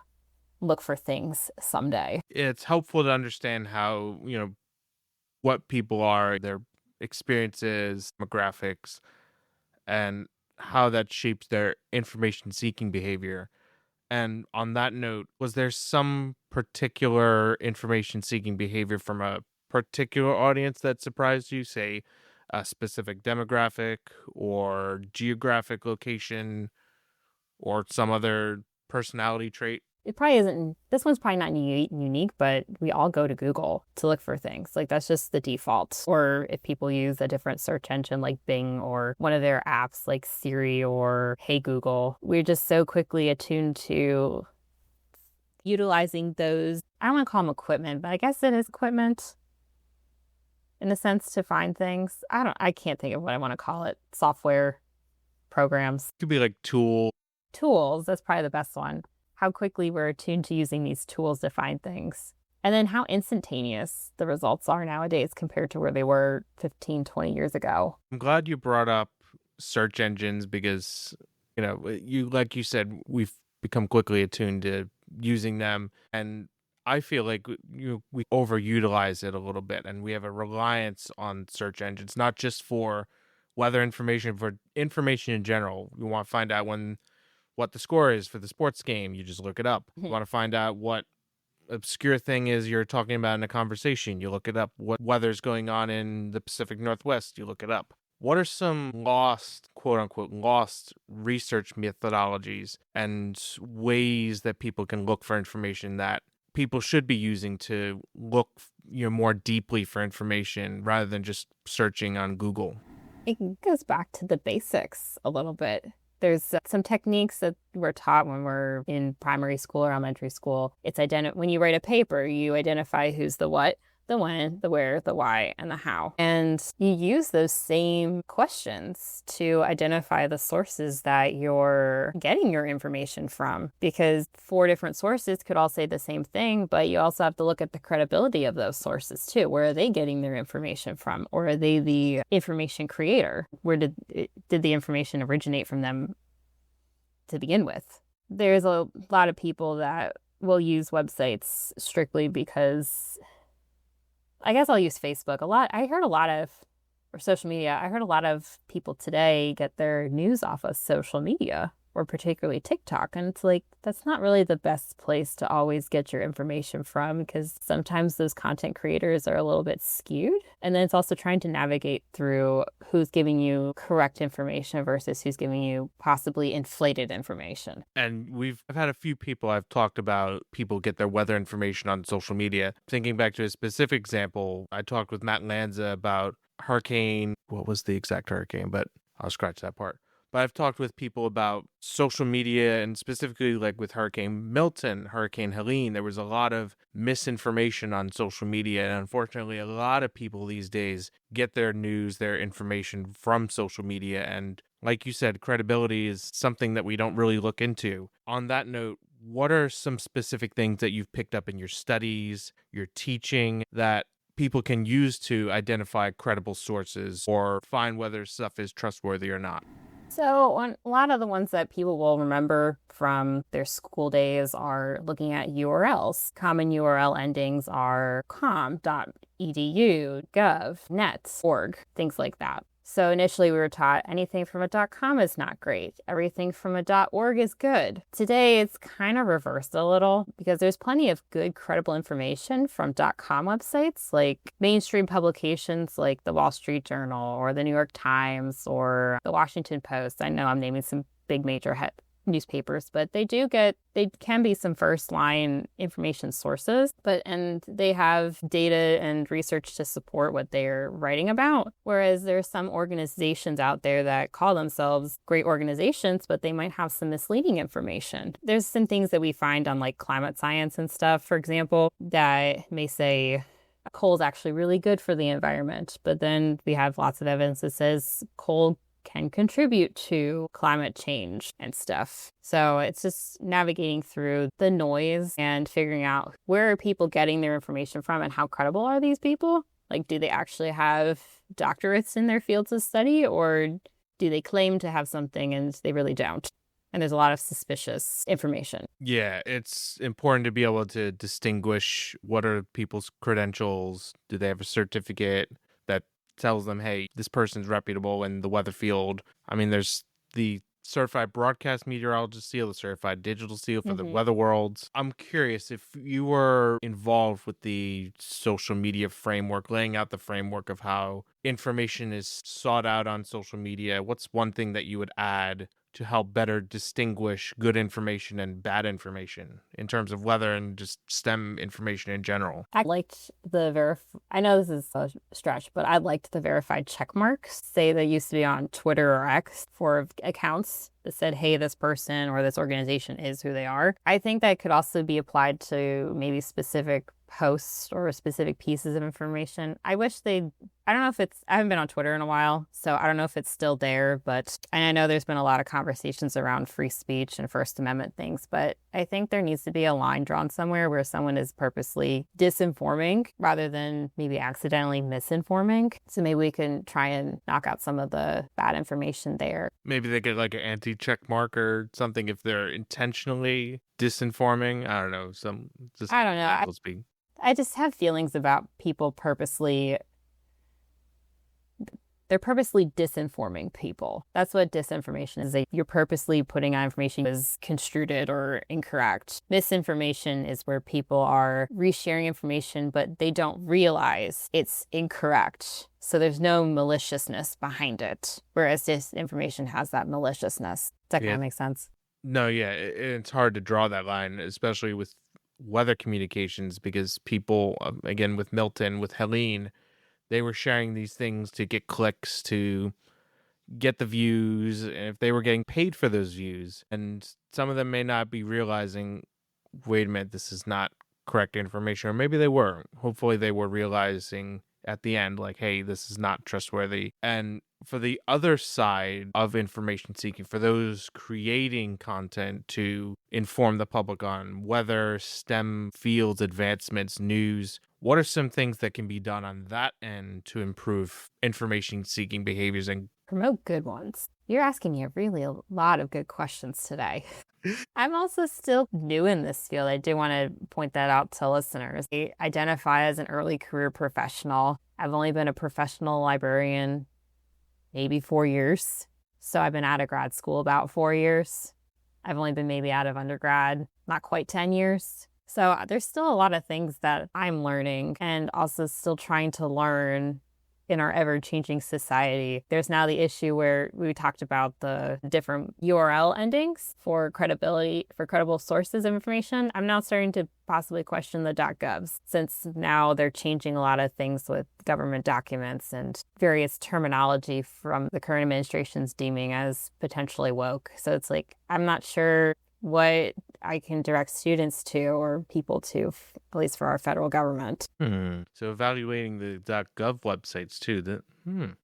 look for things someday? It's helpful to understand how, what people are, their experiences, demographics, and how that shapes their information seeking behavior. And on that note, was there some particular information seeking behavior from a particular audience that surprised you, say a specific demographic or geographic location or some other personality trait? It probably isn't, this one's probably not unique, but we all go to Google to look for things. Like that's just the default. Or if people use a different search engine like Bing or one of their apps like Siri or Hey Google, we're just so quickly attuned to utilizing those, I don't want to call them equipment, but I guess it is equipment in a sense to find things. I can't think of what I want to call it. Software, programs, Could be like tool. tools. That's probably the best one. How quickly we're attuned to using these tools to find things. And then how instantaneous the results are nowadays compared to where they were 15, 20 years ago. I'm glad you brought up search engines because, like you said, we've become quickly attuned to using them. And I feel like we overutilize it a little bit, and we have a reliance on search engines, not just for weather information, for information in general. You want to find out what the score is for the sports game, you just look it up. You want to find out what obscure thing is you're talking about in a conversation, you look it up. What weather's going on in the Pacific Northwest, you look it up. What are some quote unquote, lost research methodologies and ways that people can look for information that people should be using to look more deeply for information rather than just searching on Google? It goes back to the basics a little bit. There's some techniques that we're taught when we're in primary school or elementary school. It's when you write a paper, you identify who's the what, the when, the where, the why, and the how. And you use those same questions to identify the sources that you're getting your information from, because 4 different sources could all say the same thing, but you also have to look at the credibility of those sources too. Where are they getting their information from? Or are they the information creator? Where did the information originate from them to begin with? There's a lot of people that will use websites strictly because, I guess I'll use Facebook a lot. Or social media. I heard a lot of people today get their news off of social media, or particularly TikTok. And it's like, that's not really the best place to always get your information from, because sometimes those content creators are a little bit skewed. And then it's also trying to navigate through who's giving you correct information versus who's giving you possibly inflated information. And I've had a few people I've talked about, people get their weather information on social media. Thinking back to a specific example, I talked with Matt Lanza about what was the exact hurricane, but I'll scratch that part. But I've talked with people about social media, and specifically like with Hurricane Milton, Hurricane Helene, there was a lot of misinformation on social media. And unfortunately, a lot of people these days get their news, their information from social media. And like you said, credibility is something that we don't really look into. On that note, what are some specific things that you've picked up in your studies, your teaching, that people can use to identify credible sources or find whether stuff is trustworthy or not? So a lot of the ones that people will remember from their school days are looking at URLs. Common URL endings are com.edu, gov, net, org, things like that. So initially we were taught anything from a .com is not great. Everything from a .org is good. Today it's kind of reversed a little, because there's plenty of good, credible information from .com websites, like mainstream publications like the Wall Street Journal or the New York Times or the Washington Post. I know I'm naming some big major newspapers, but they can be some first line information sources, and they have data and research to support what they're writing about. Whereas there's some organizations out there that call themselves great organizations, but they might have some misleading information. There's some things that we find on like climate science and stuff, for example, that may say coal is actually really good for the environment, but then we have lots of evidence that says coal can contribute to climate change and stuff. So it's just navigating through the noise and figuring out where are people getting their information from and how credible are these people? Like, do they actually have doctorates in their fields of study, or do they claim to have something and they really don't? And there's a lot of suspicious information. Yeah, it's important to be able to distinguish what are people's credentials. Do they have a certificate that tells them, hey, this person's reputable in the weather field? I mean, there's the certified broadcast meteorologist seal, the certified digital seal for the weather worlds. I'm curious if you were involved with the social media framework, laying out the framework of how information is sought out on social media. What's one thing that you would add to help better distinguish good information and bad information in terms of weather and just STEM information in general? I liked I know this is a stretch, but I liked the verified check marks. Say they used to be on Twitter or X for accounts that said, hey, this person or this organization is who they are. I think that could also be applied to maybe specific posts or specific pieces of information. I wish they'd I don't know if I haven't been on Twitter in a while, so I don't know if it's still there, and I know there's been a lot of conversations around free speech and First Amendment things, but I think there needs to be a line drawn somewhere where someone is purposely disinforming rather than maybe accidentally misinforming. So maybe we can try and knock out some of the bad information there. Maybe they get like an anti-check mark or something if they're intentionally disinforming. I don't know. I don't know. I just have feelings about people they're purposely disinforming people. That's what disinformation is. You're purposely putting out information as construed or incorrect. Misinformation is where people are resharing information, but they don't realize it's incorrect. So there's no maliciousness behind it, whereas disinformation has that maliciousness. Does that kind of make sense? No, yeah. It's hard to draw that line, especially with weather communications, because people, again, with Milton, with Helene, they were sharing these things to get clicks, to get the views, and if they were getting paid for those views. And some of them may not be realizing, wait a minute, this is not correct information. Or maybe they were. Hopefully they were realizing at the end, like, hey, this is not trustworthy. And for the other side of information seeking, for those creating content to inform the public on weather, STEM fields, advancements, news, what are some things that can be done on that end to improve information seeking behaviors and promote good ones? You're asking me a lot of good questions today. I'm also still new in this field. I do want to point that out to listeners. I identify as an early career professional. I've only been a professional librarian maybe 4 years. So I've been out of grad school about 4 years. I've only been maybe out of undergrad, not quite 10 years. So there's still a lot of things that I'm learning and also still trying to learn in our ever-changing society. There's now the issue where we talked about the different URL endings for credibility, for credible sources of information. I'm now starting to possibly question the .govs, since now they're changing a lot of things with government documents and various terminology from the current administration's deeming as potentially woke. So it's like, I'm not sure what I can direct students to or people to, at least for our federal government. So evaluating the .gov websites too.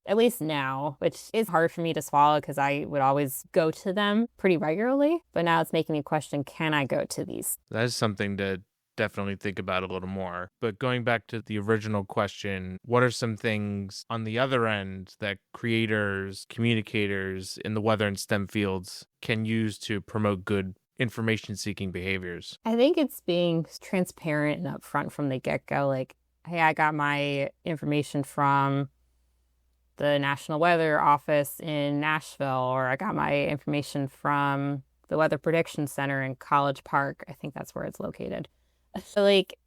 At least now, which is hard for me to swallow because I would always go to them pretty regularly. But now it's making me question, can I go to these? That is something to definitely think about a little more. But going back to the original question, what are some things on the other end that creators, communicators in the weather and STEM fields can use to promote good information-seeking behaviors? I think it's being transparent and upfront from the get-go. Like, hey, I got my information from the National Weather Office in Nashville, or I got my information from the Weather Prediction Center in College Park. I think that's where it's located. So, like,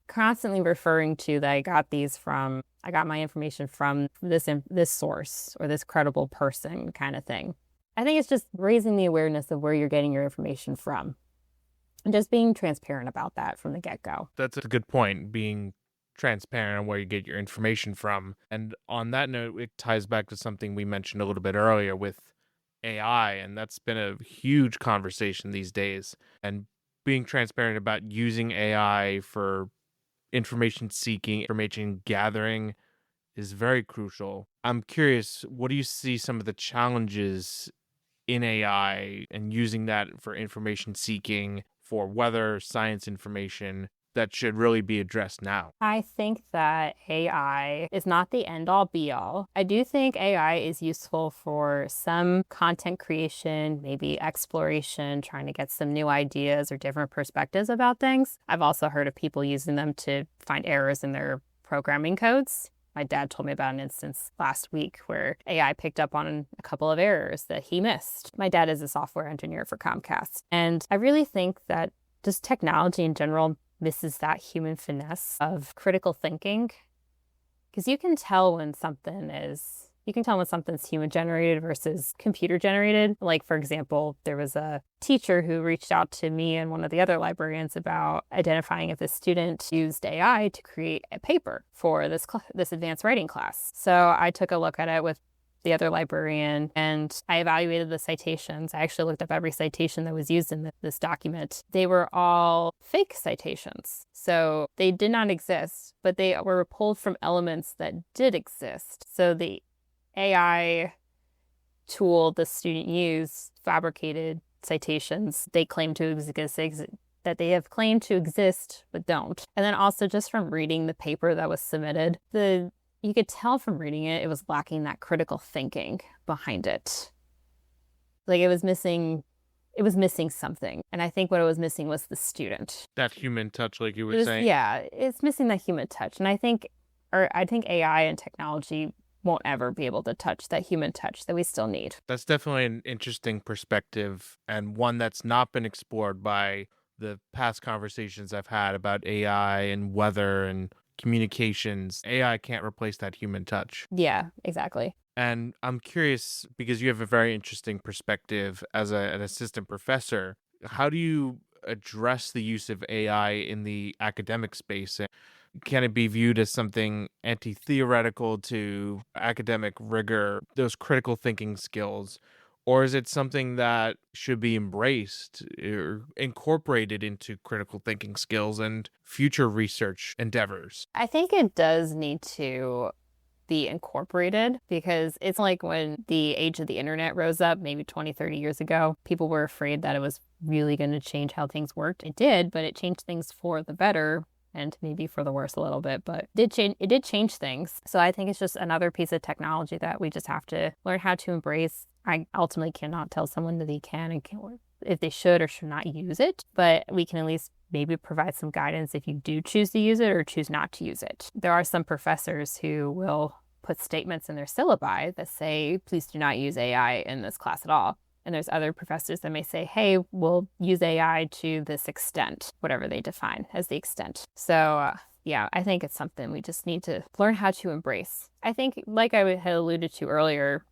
constantly referring to that I got my information from this source or this credible person kind of thing. I think it's just raising the awareness of where you're getting your information from and just being transparent about that from the get-go. That's a good point, being transparent on where you get your information from. And on that note, it ties back to something we mentioned a little bit earlier with AI, and that's been a huge conversation these days. And being transparent about using AI for information seeking, information gathering is very crucial. I'm curious, what do you see some of the challenges in AI and using that for information seeking, for weather, science information, that should really be addressed now? I think that AI is not the end-all be-all. I do think AI is useful for some content creation, maybe exploration, trying to get some new ideas or different perspectives about things. I've also heard of people using them to find errors in their programming codes. My dad told me about an instance last week where AI picked up on a couple of errors that he missed. My dad is a software engineer for Comcast. And I really think that just technology in general misses that human finesse of critical thinking. Because you can tell when something's human generated versus computer generated. Like, for example, there was a teacher who reached out to me and one of the other librarians about identifying if the student used AI to create a paper for this advanced writing class. So I took a look at it with the other librarian, and I evaluated the citations. I actually looked up every citation that was used in this document. They were all fake citations. So they did not exist, but they were pulled from elements that did exist. So the AI tool the student used fabricated citations they claim to exist, that they have claimed to exist but don't. And then also just from reading the paper that was submitted, you could tell from reading it was lacking that critical thinking behind it. Like it was missing something. And I think what it was missing was the student. That human touch, like you were saying. Yeah, it's missing that human touch. And I think AI and technology won't ever be able to touch that human touch that we still need. That's definitely an interesting perspective, and one that's not been explored by the past conversations I've had about AI and weather and communications. AI can't replace that human touch. Yeah, exactly. And I'm curious, because you have a very interesting perspective as an assistant professor, how do you address the use of AI in the academic space? Can it be viewed as something anti-theoretical to academic rigor, those critical thinking skills? Or is it something that should be embraced or incorporated into critical thinking skills and future research endeavors? I think it does need to be incorporated, because it's like when the age of the internet rose up maybe 20, 30 years ago, people were afraid that it was really going to change how things worked. It did, but it changed things for the better and maybe for the worse a little bit, but it did change things. So I think it's just another piece of technology that we just have to learn how to embrace. I ultimately cannot tell someone that they can and can't, if they should or should not use it, but we can at least maybe provide some guidance if you do choose to use it or choose not to use it. There are some professors who will put statements in their syllabi that say, please do not use AI in this class at all. And there's other professors that may say, hey, we'll use AI to this extent, whatever they define as the extent. So yeah, I think it's something we just need to learn how to embrace. I think, like I had alluded to earlier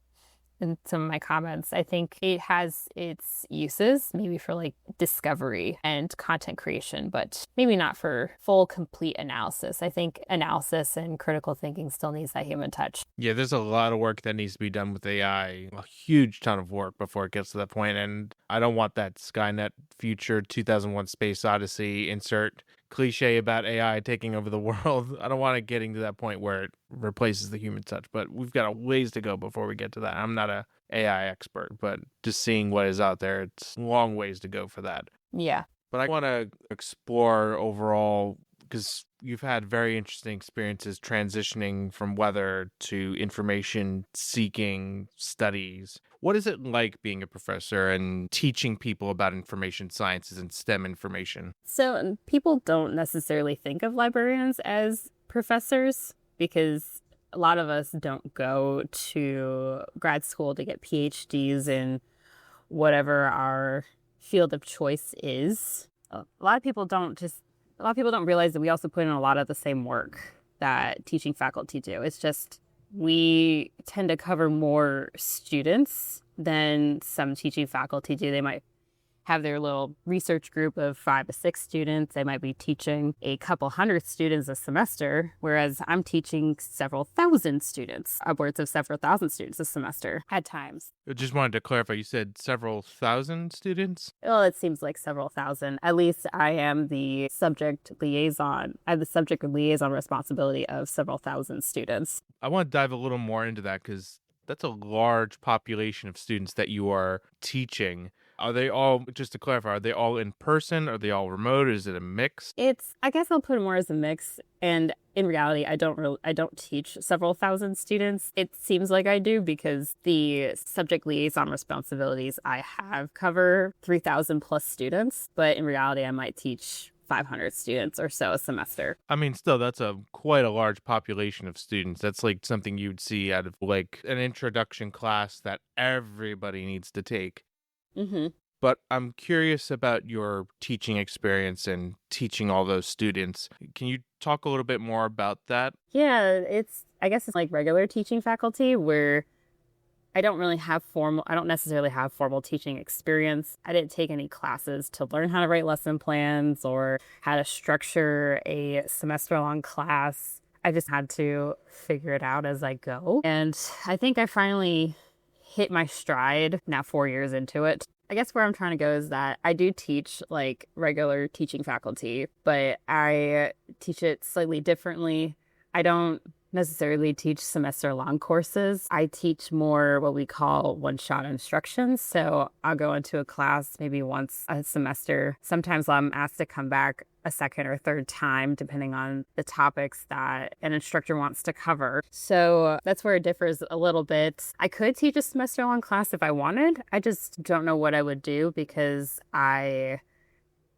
in some of my comments, I think it has its uses, maybe for like discovery and content creation, but maybe not for full, complete analysis. I think analysis and critical thinking still needs that human touch. Yeah, there's a lot of work that needs to be done with AI, a huge ton of work before it gets to that point. And I don't want that Skynet future 2001 Space Odyssey insert cliche about AI taking over the world. I don't want it getting to that point where it replaces the human touch, but we've got a ways to go before we get to that. I'm not a AI expert, but just seeing what is out there, it's long ways to go for that. Yeah. But I want to explore overall, because you've had very interesting experiences transitioning from weather to information seeking studies. What is it like being a professor and teaching people about information sciences and STEM information? So people don't necessarily think of librarians as professors, because a lot of us don't go to grad school to get PhDs in whatever our field of choice is. A lot of people don't realize that we also put in a lot of the same work that teaching faculty do. It's just we tend to cover more students than some teaching faculty do. They might have their little research group of 5 to 6 students. They might be teaching a couple hundred students a semester, whereas I'm teaching several thousand students, upwards of several thousand students a semester at times. I just wanted to clarify, you said several thousand students? Well, it seems like several thousand. At least I am the subject liaison. I have the subject liaison responsibility of several thousand students. I want to dive a little more into that, because that's a large population of students that you are teaching. Are they all, just to clarify, are they all in person? Are they all remote? Is it a mix? I guess I'll put it more as a mix. And in reality, I don't teach several thousand students. It seems like I do, because the subject liaison responsibilities I have cover 3,000 plus students. But in reality, I might teach 500 students or so a semester. I mean, still, that's quite a large population of students. That's like something you'd see out of like an introduction class that everybody needs to take. Mm-hmm. But I'm curious about your teaching experience and teaching all those students. Can you talk a little bit more about that? Yeah, I guess it's like regular teaching faculty, where I don't necessarily have formal teaching experience. I didn't take any classes to learn how to write lesson plans or how to structure a semester-long class. I just had to figure it out as I go. And I think I finally hit my stride now 4 years into it. I guess where I'm trying to go is that I do teach like regular teaching faculty, but I teach it slightly differently. I don't necessarily teach semester long courses. I teach more what we call one-shot instructions. So I'll go into a class maybe once a semester. Sometimes I'm asked to come back a second or third time, depending on the topics that an instructor wants to cover. So that's where it differs a little bit. I could teach a semester long class if I wanted. I just don't know what I would do because I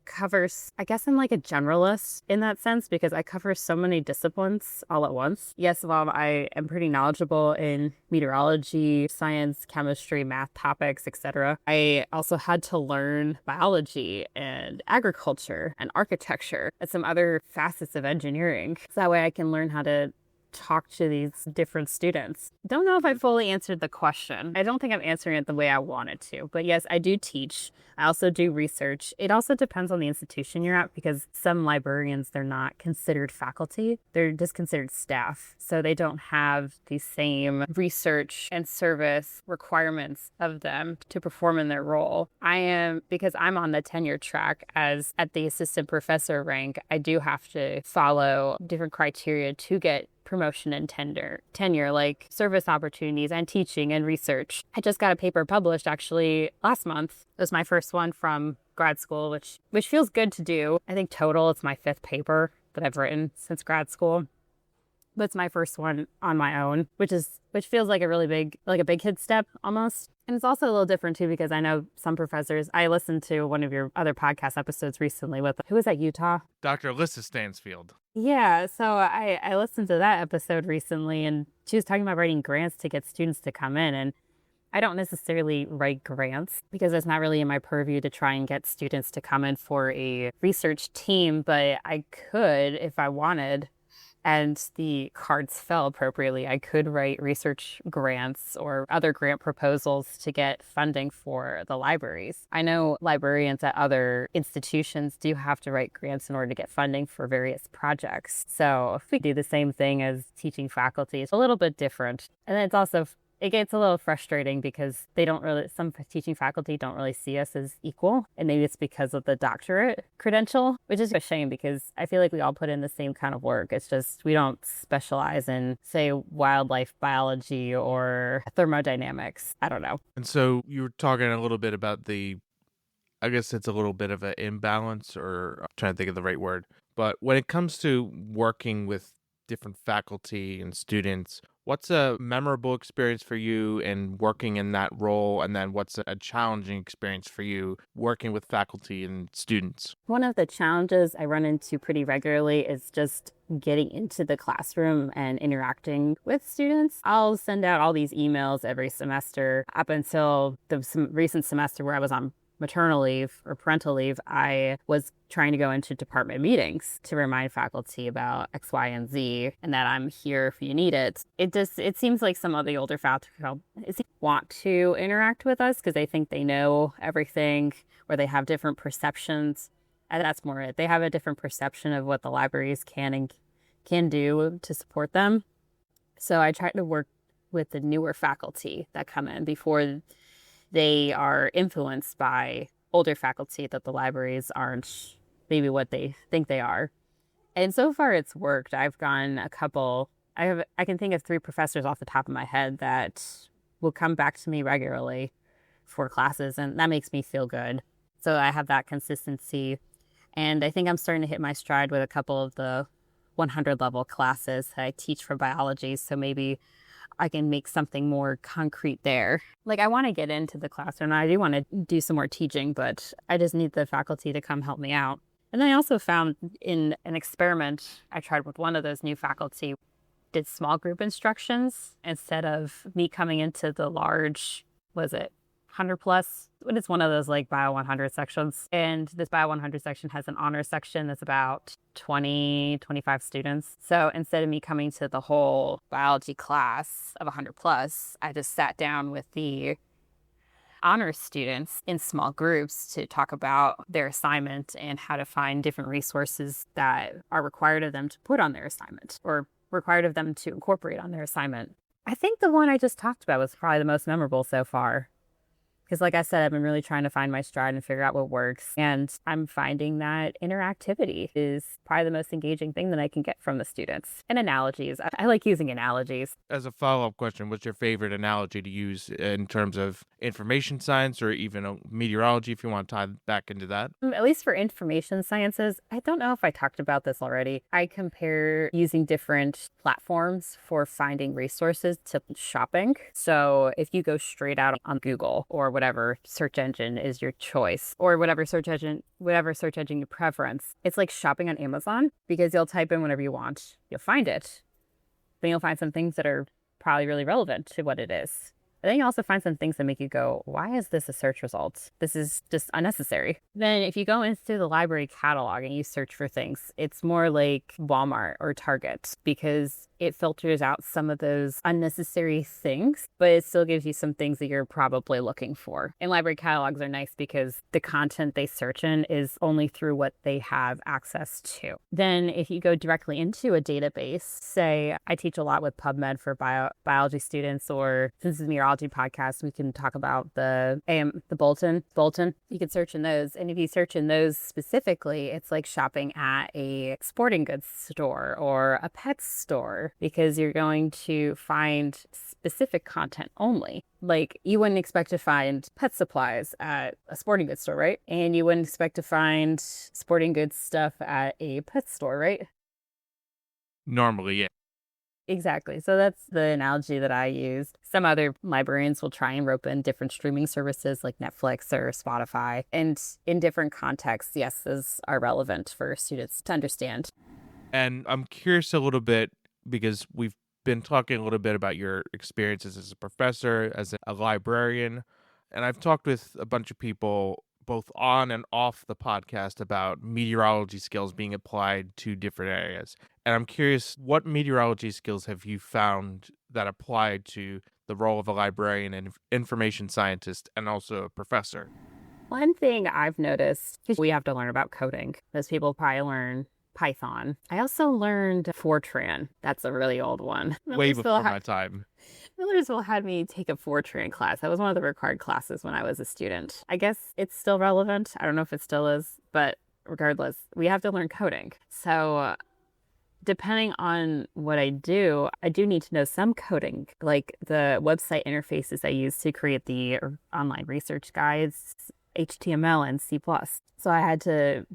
covers, I guess I'm like a generalist in that sense because I cover so many disciplines all at once. Yes, while I am pretty knowledgeable in meteorology, science, chemistry, math topics, etc., I also had to learn biology and agriculture and architecture and some other facets of engineering. So that way I can learn how to talk to these different students. Don't know if I fully answered the question. I don't think I'm answering it the way I wanted to, but yes, I do teach. I also do research. It also depends on the institution you're at because some librarians, they're not considered faculty. They're just considered staff. So they don't have the same research and service requirements of them to perform in their role. Because I'm on the tenure track as at the assistant professor rank, I do have to follow different criteria to get promotion and tenure like service opportunities and teaching and research. I just got a paper published actually last month. It was my first one from grad school, which feels good to do. I think total it's my 5th paper that I've written since grad school. But it's my first one on my own, which feels like a really big, like a big kid step almost. And it's also a little different too, because I know some professors, I listened to one of your other podcast episodes recently with, who was at Utah? Dr. Alyssa Stansfield. Yeah, so I listened to that episode recently and she was talking about writing grants to get students to come in. And I don't necessarily write grants because it's not really in my purview to try and get students to come in for a research team, but I could if I wanted. And the cards fell appropriately. I could write research grants or other grant proposals to get funding for the libraries. I know librarians at other institutions do have to write grants in order to get funding for various projects. So if we do the same thing as teaching faculty, it's a little bit different. And then it gets a little frustrating because some teaching faculty don't really see us as equal. And maybe it's because of the doctorate credential, which is a shame because I feel like we all put in the same kind of work. It's just we don't specialize in, say, wildlife biology or thermodynamics. I don't know. And so you were talking a little bit about I guess it's a little bit of an imbalance, or I'm trying to think of the right word. But when it comes to working with different faculty and students, what's a memorable experience for you in working in that role? And then what's a challenging experience for you working with faculty and students? One of the challenges I run into pretty regularly is just getting into the classroom and interacting with students. I'll send out all these emails every semester up until the recent semester where I was on maternal leave or parental leave. I was trying to go into department meetings to remind faculty about X, Y, and Z and that I'm here if you need it. It seems like some of the older faculty want to interact with us because they think they know everything or they have different perceptions. And that's more it. They have a different perception of what the libraries can do to support them. So I try to work with the newer faculty that come in before they are influenced by older faculty that the libraries aren't maybe what they think they are. And so far it's worked. I've gone a couple, I can think of 3 professors off the top of my head that will come back to me regularly for classes, and that makes me feel good. So I have that consistency. And I think I'm starting to hit my stride with a couple of the 100 level classes that I teach for biology. So maybe I can make something more concrete there. Like I want to get into the classroom. I do want to do some more teaching, but I just need the faculty to come help me out. And then I also found in an experiment I tried with one of those new faculty, did small group instructions instead of me coming into the large, 100 plus, but it's one of those like Bio 100 sections. And this Bio 100 section has an honor section that's about 25 students. So instead of me coming to the whole biology class of 100 plus, I just sat down with the honors students in small groups to talk about their assignment and how to find different resources that are required of them to put on their assignment or required of them to incorporate on their assignment. I think the one I just talked about was probably the most memorable so far. Because like I said, I've been really trying to find my stride and figure out what works. And I'm finding that interactivity is probably the most engaging thing that I can get from the students. And analogies. I like using analogies. As a follow-up question, what's your favorite analogy to use in terms of information science or even meteorology, if you want to tie back into that? At least for information sciences, I don't know if I talked about this already. I compare using different platforms for finding resources to shopping. So if you go straight out on Google or whatever search engine is your choice, or whatever search engine you preference, it's like shopping on Amazon, because you'll type in whatever you want, you'll find it. Then you'll find some things that are probably really relevant to what it is. And then you also find some things that make you go, why is this a search result? This is just unnecessary. Then if you go into the library catalog and you search for things, it's more like Walmart or Target, because it filters out some of those unnecessary things, but it still gives you some things that you're probably looking for. And library catalogs are nice because the content they search in is only through what they have access to. Then if you go directly into a database, say I teach a lot with PubMed for biology students, or since it's a meteorology podcast, we can talk about the Bolton. You can search in those. And if you search in those specifically, it's like shopping at a sporting goods store or a pet store, because you're going to find specific content only. Like, you wouldn't expect to find pet supplies at a sporting goods store, right? And you wouldn't expect to find sporting goods stuff at a pet store, right? Normally, yeah. Exactly. So that's the analogy that I use. Some other librarians will try and rope in different streaming services like Netflix or Spotify. And in different contexts, yes, those are relevant for students to understand. And I'm curious a little bit, because we've been talking a little bit about your experiences as a professor, as a librarian, and I've talked with a bunch of people both on and off the podcast about meteorology skills being applied to different areas. And I'm curious, what meteorology skills have you found that apply to the role of a librarian and information scientist and also a professor? One thing I've noticed is we have to learn about coding. Most people probably learn Python. I also learned Fortran. That's a really old one. Way before my time. Millersville had me take a Fortran class. That was one of the required classes when I was a student. I guess it's still relevant. I don't know if it still is, but regardless, we have to learn coding. So depending on what I do need to know some coding, like the website interfaces I use to create the online research guides, HTML and C++. So I had to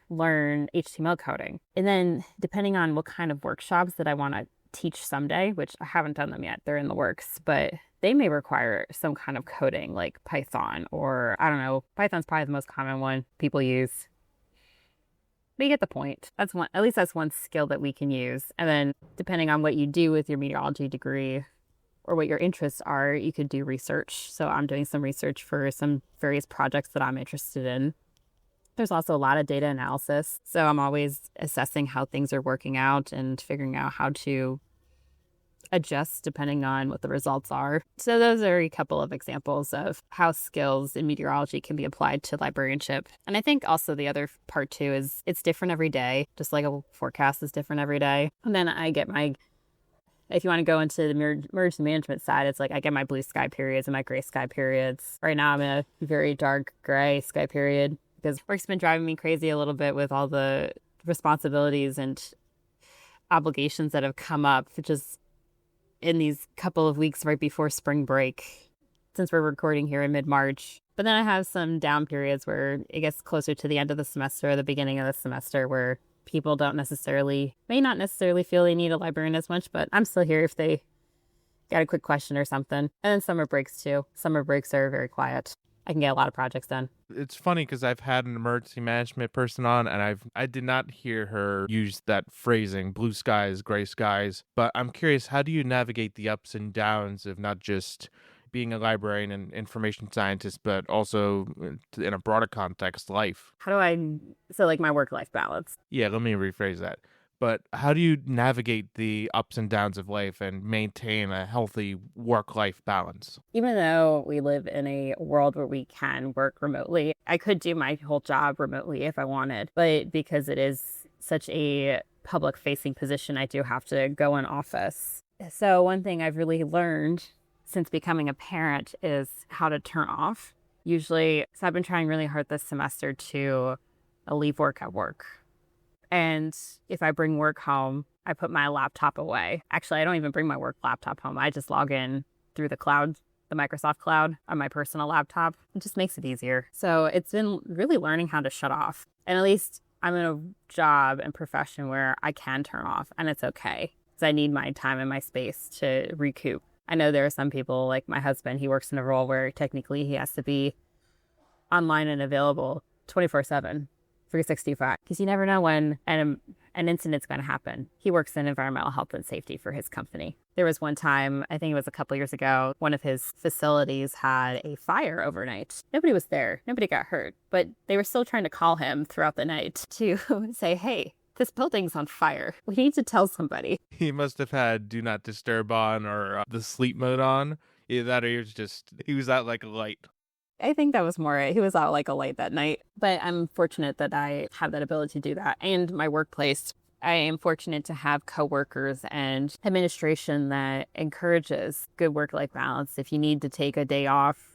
learn HTML coding. And then depending on what kind of workshops that I want to teach someday, which I haven't done them yet, they're in the works, but they may require some kind of coding like Python, or I don't know, Python's probably the most common one people use. But you get the point. That's one, at least that's one skill that we can use. And then depending on what you do with your meteorology degree or what your interests are, you could do research. So I'm doing some research for some various projects that I'm interested in. There's also a lot of data analysis. So I'm always assessing how things are working out and figuring out how to adjust depending on what the results are. So those are a couple of examples of how skills in meteorology can be applied to librarianship. And I think also the other part too is it's different every day, just like a forecast is different every day. And then I get my, if you want to go into the emergency management side, it's like I get my blue sky periods and my gray sky periods. Right now I'm in a very dark gray sky period, because work's been driving me crazy a little bit with all the responsibilities and obligations that have come up, which is in these couple of weeks right before spring break, since we're recording here in mid-March. But then I have some down periods where it gets closer to the end of the semester or the beginning of the semester, where people may not necessarily feel they need a librarian as much, but I'm still here if they got a quick question or something. And then summer breaks too. Summer breaks are very quiet. I can get a lot of projects done. It's funny because I've had an emergency management person on, and I did not hear her use that phrasing, blue skies, gray skies. But I'm curious, how do you navigate the ups and downs of not just being a librarian and information scientist, but also in a broader context, life? So like my work-life balance. Yeah, let me rephrase that. But how do you navigate the ups and downs of life and maintain a healthy work-life balance? Even though we live in a world where we can work remotely, I could do my whole job remotely if I wanted. But because it is such a public facing position, I do have to go in office. So one thing I've really learned since becoming a parent is how to turn off. Usually, so I've been trying really hard this semester to leave work at work. And if I bring work home, I put my laptop away. Actually, I don't even bring my work laptop home. I just log in through the cloud, the Microsoft cloud on my personal laptop. It just makes it easier. So it's been really learning how to shut off. And at least I'm in a job and profession where I can turn off and it's okay because I need my time and my space to recoup. I know there are some people like my husband, he works in a role where technically he has to be online and available 24/7. 365 because you never know when an incident's going to happen. He works in environmental health and safety for his company. There was one time, I think it was a couple years ago, one of his facilities had a fire overnight. Nobody was there. Nobody got hurt, but they were still trying to call him throughout the night to say, hey, this building's on fire. We need to tell somebody. He must have had do not disturb on or the sleep mode on. Either that or he was out like a light. I think that was more it. He was out like a light that night. But I'm fortunate that I have that ability to do that. And my workplace, I am fortunate to have coworkers and administration that encourages good work-life balance. If you need to take a day off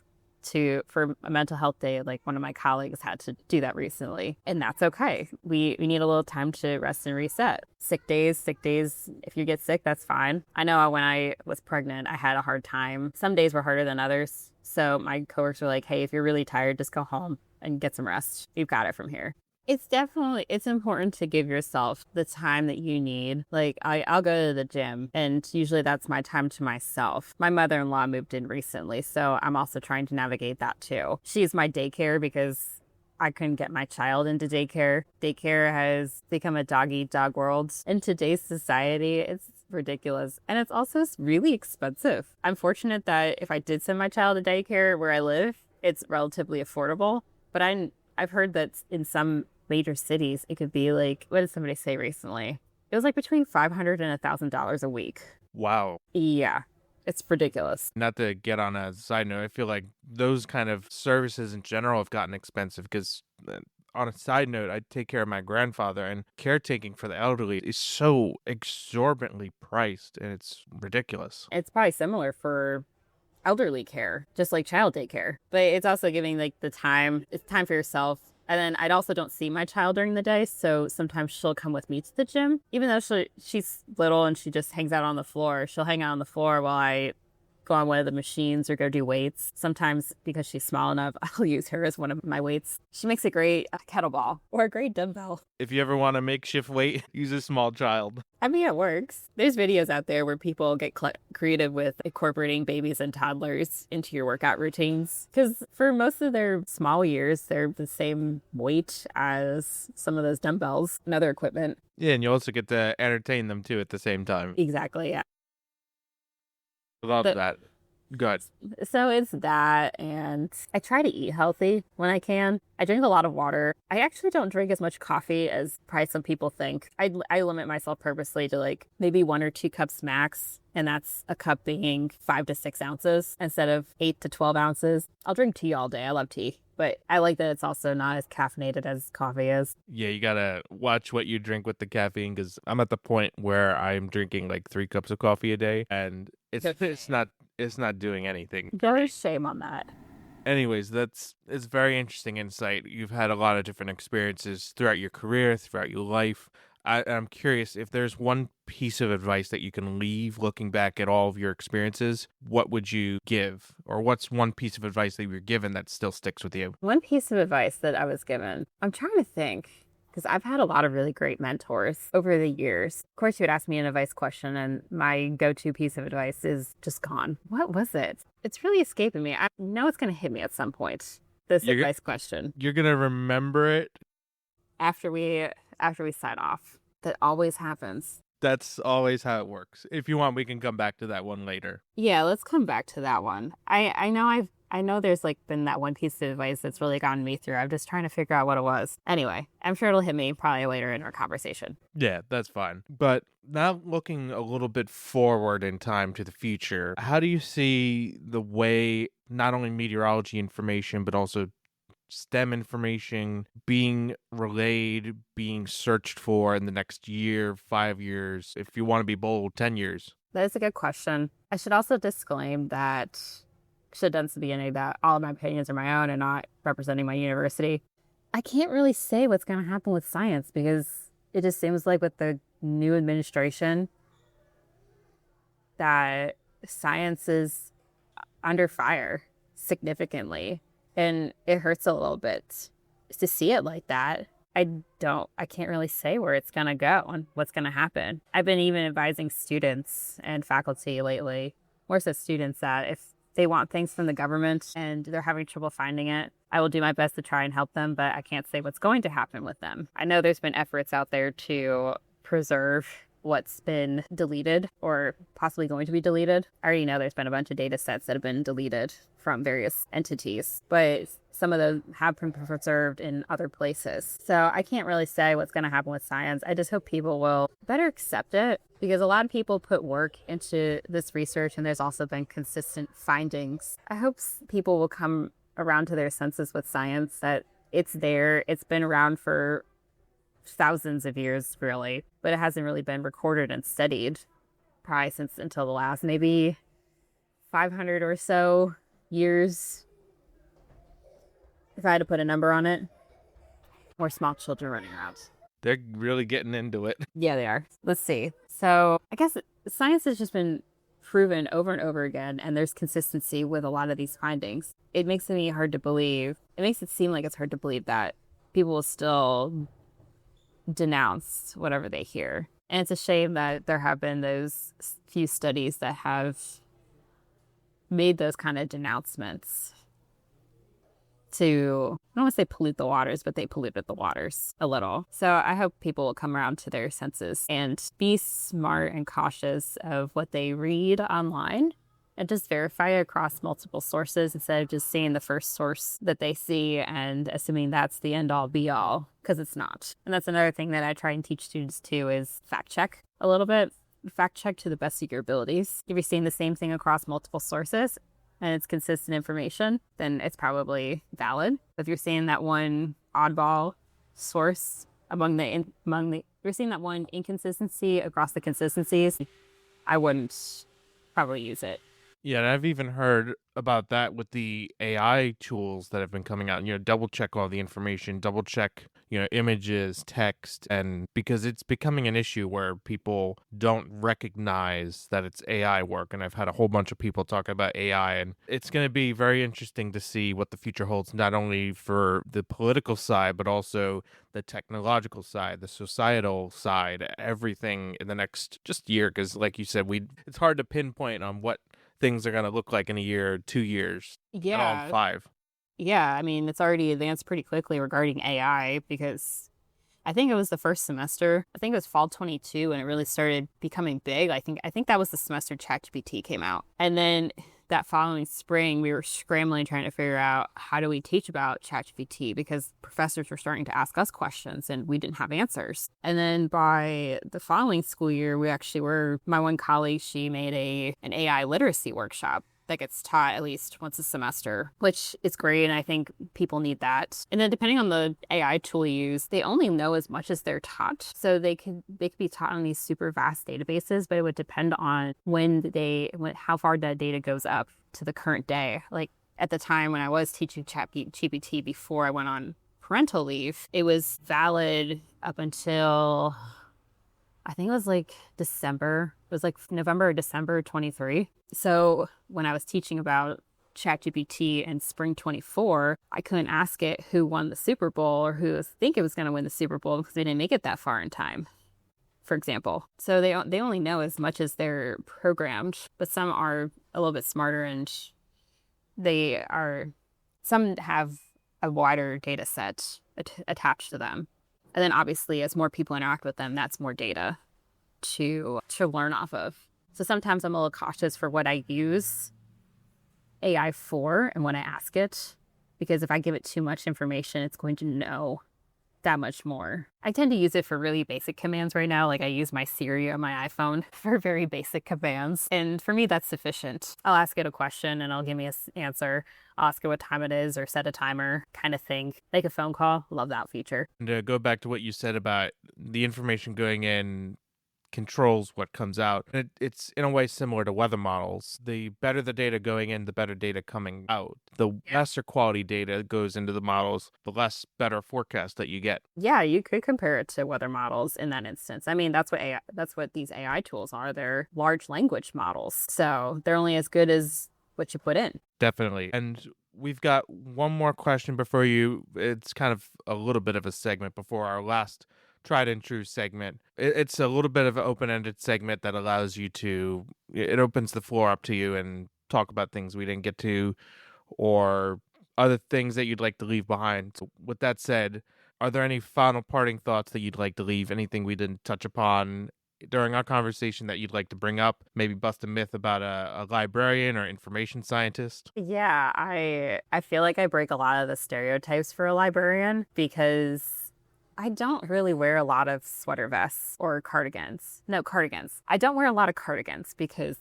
for a mental health day, like one of my colleagues had to do that recently, and that's okay. We need a little time to rest and reset. Sick days, if you get sick, that's fine. I know when I was pregnant, I had a hard time. Some days were harder than others. So my coworkers were like, hey, if you're really tired, just go home and get some rest. You've got it from here. It's important to give yourself the time that you need. Like I'll go to the gym and usually that's my time to myself. My mother-in-law moved in recently, so I'm also trying to navigate that too. She's my daycare because I couldn't get my child into daycare. Daycare has become a dog-eat-dog world. In today's society, it's ridiculous. And it's also really expensive. I'm fortunate that if I did send my child to daycare where I live, it's relatively affordable. But I've heard that in some major cities, it could be like, what did somebody say recently? It was like between $500 and $1,000 a week. Wow. Yeah. It's ridiculous. Not to get on a side note, I feel like those kind of services in general have gotten expensive because on a side note, I take care of my grandfather and caretaking for the elderly is so exorbitantly priced and it's ridiculous. It's probably similar for elderly care, just like child daycare. But it's also giving like it's time for yourself. And then I also don't see my child during the day, so sometimes she'll come with me to the gym. Even though she's little and she just hangs out on the floor, she'll hang out on the floor while I go on one of the machines or go do weights. Sometimes because she's small enough, I'll use her as one of my weights. She makes a great kettlebell or a great dumbbell. If you ever want a makeshift weight, use a small child. I mean, it works. There's videos out there where people get creative with incorporating babies and toddlers into your workout routines. Because for most of their small years, they're the same weight as some of those dumbbells and other equipment. Yeah, and you also get to entertain them too at the same time. Exactly, yeah. Love that. Good. So it's that, and I try to eat healthy when I can. I drink a lot of water. I actually don't drink as much coffee as probably some people think. I limit myself purposely to like maybe 1 or 2 cups max, and that's a cup being 5 to 6 ounces instead of 8 to 12 ounces. I'll drink tea all day. I love tea. But I like that it's also not as caffeinated as coffee is. Yeah, you gotta watch what you drink with the caffeine because I'm at the point where I'm drinking like 3 cups of coffee a day, and it's not doing anything. There's shame on that. Anyways, it's very interesting insight. You've had a lot of different experiences throughout your career, throughout your life. I'm curious if there's one piece of advice that you can leave looking back at all of your experiences, what would you give? Or what's one piece of advice that you were given that still sticks with you? One piece of advice that I was given, I'm trying to think, because I've had a lot of really great mentors over the years. Of course, you would ask me an advice question, and my go-to piece of advice is just gone. What was it? It's really escaping me. I know it's going to hit me at some point, this advice question. You're going to remember it? After we sign off. That always happens. That's always how it works. If you want, we can come back to that one later. Yeah, let's come back to that one. I know there's like been that one piece of advice that's really gotten me through. I'm just trying to figure out what it was. Anyway, I'm sure it'll hit me probably later in our conversation. Yeah, that's fine. But now looking a little bit forward in time to the future, how do you see the way not only meteorology information, but also STEM information being relayed, being searched for in the next year, 5 years, if you want to be bold, 10 years? That is a good question. I should also disclaim that I should have done some beginning that all of my opinions are my own and not representing my university. I can't really say what's going to happen with science because it just seems like with the new administration that science is under fire significantly. And it hurts a little bit to see it like that. I can't really say where it's going to go and what's going to happen. I've been even advising students and faculty lately, more so students, that if they want things from the government and they're having trouble finding it, I will do my best to try and help them, but I can't say what's going to happen with them. I know there's been efforts out there to preserve what's been deleted or possibly going to be deleted. I already know there's been a bunch of data sets that have been deleted from various entities, but some of them have been preserved in other places. So I can't really say what's going to happen with science. I just hope people will better accept it because a lot of people put work into this research and there's also been consistent findings. I hope people will come around to their senses with science, that it's there, it's been around for thousands of years, really, but it hasn't really been recorded and studied probably since until the last maybe 500 or so years, if I had to put a number on it. More small children running around. They're really getting into it. Yeah, they are. Let's see. So I guess science has just been proven over and over again, and there's consistency with a lot of these findings. It makes me hard to believe. It makes it seem like it's hard to believe that people will still denounce whatever they hear. And it's a shame that there have been those few studies that have made those kind of denouncements to, I don't want to say pollute the waters, but they polluted the waters a little. So I hope people will come around to their senses and be smart and cautious of what they read online and just verify it across multiple sources instead of just seeing the first source that they see and assuming that's the end all be all, because it's not. And that's another thing that I try and teach students too, is fact check a little bit. Fact check to the best of your abilities. If you're seeing the same thing across multiple sources and it's consistent information, then it's probably valid. If you're seeing that one oddball source if you're seeing that one inconsistency across the consistencies, I wouldn't probably use it. Yeah, and I've even heard about that with the AI tools that have been coming out. Double check all the information, double check, images, text, and because it's becoming an issue where people don't recognize that it's AI work. And I've had a whole bunch of people talk about AI, and it's going to be very interesting to see what the future holds, not only for the political side, but also the technological side, the societal side, everything in the next just year. Because like you said, it's hard to pinpoint on what things are going to look like in a year, 2 years, Yeah. 5. Yeah, I mean, it's already advanced pretty quickly regarding AI because I think it was the first semester. I think it was fall 22 and it really started becoming big. I think that was the semester ChatGPT came out. And then that following spring, we were scrambling trying to figure out how do we teach about ChatGPT because professors were starting to ask us questions and we didn't have answers. And then by the following school year, my one colleague, she made an AI literacy workshop that gets taught at least once a semester, which is great. And I think people need that. And then depending on the AI tool you use, they only know as much as they're taught. So they could be taught on these super vast databases, but it would depend on how far that data goes up to the current day. Like at the time when I was teaching ChatGPT before I went on parental leave, it was valid up until I think it was like December. It was like November or December 23. So when I was teaching about ChatGPT in spring 24, I couldn't ask it who won the Super Bowl or who think it was going to win the Super Bowl because they didn't make it that far in time, for example. So they only know as much as they're programmed, but some are a little bit smarter and some have a wider data set attached to them. And then obviously as more people interact with them, that's more data to learn off of. So sometimes I'm a little cautious for what I use AI for and when I ask it, because if I give it too much information, it's going to know that much more. I tend to use it for really basic commands right now. Like I use my Siri on my iPhone for very basic commands. And for me, that's sufficient. I'll ask it a question and it'll give me an answer. I'll ask it what time it is or set a timer kind of thing. Make a phone call. Love that feature. And to go back to what you said about the information going in controls what comes out. It's in a way similar to weather models. The better the data going in, the better data coming out. The lesser quality data goes into the models, the less better forecast that you get. Yeah, you could compare it to weather models in that instance. I mean, that's what these AI tools are. They're large language models. So they're only as good as what you put in. Definitely. And we've got one more question before you. It's kind of a little bit of a segment before our last tried and true segment. It's a little bit of an open-ended segment that allows you to, it opens the floor up to you and talk about things we didn't get to or other things that you'd like to leave behind. So with that said, are there any final parting thoughts that you'd like to leave? Anything we didn't touch upon during our conversation that you'd like to bring up? Maybe bust a myth about a librarian or information scientist? Yeah, I feel like I break a lot of the stereotypes for a librarian because I don't really wear a lot of sweater vests or cardigans. No, cardigans. I don't wear a lot of cardigans because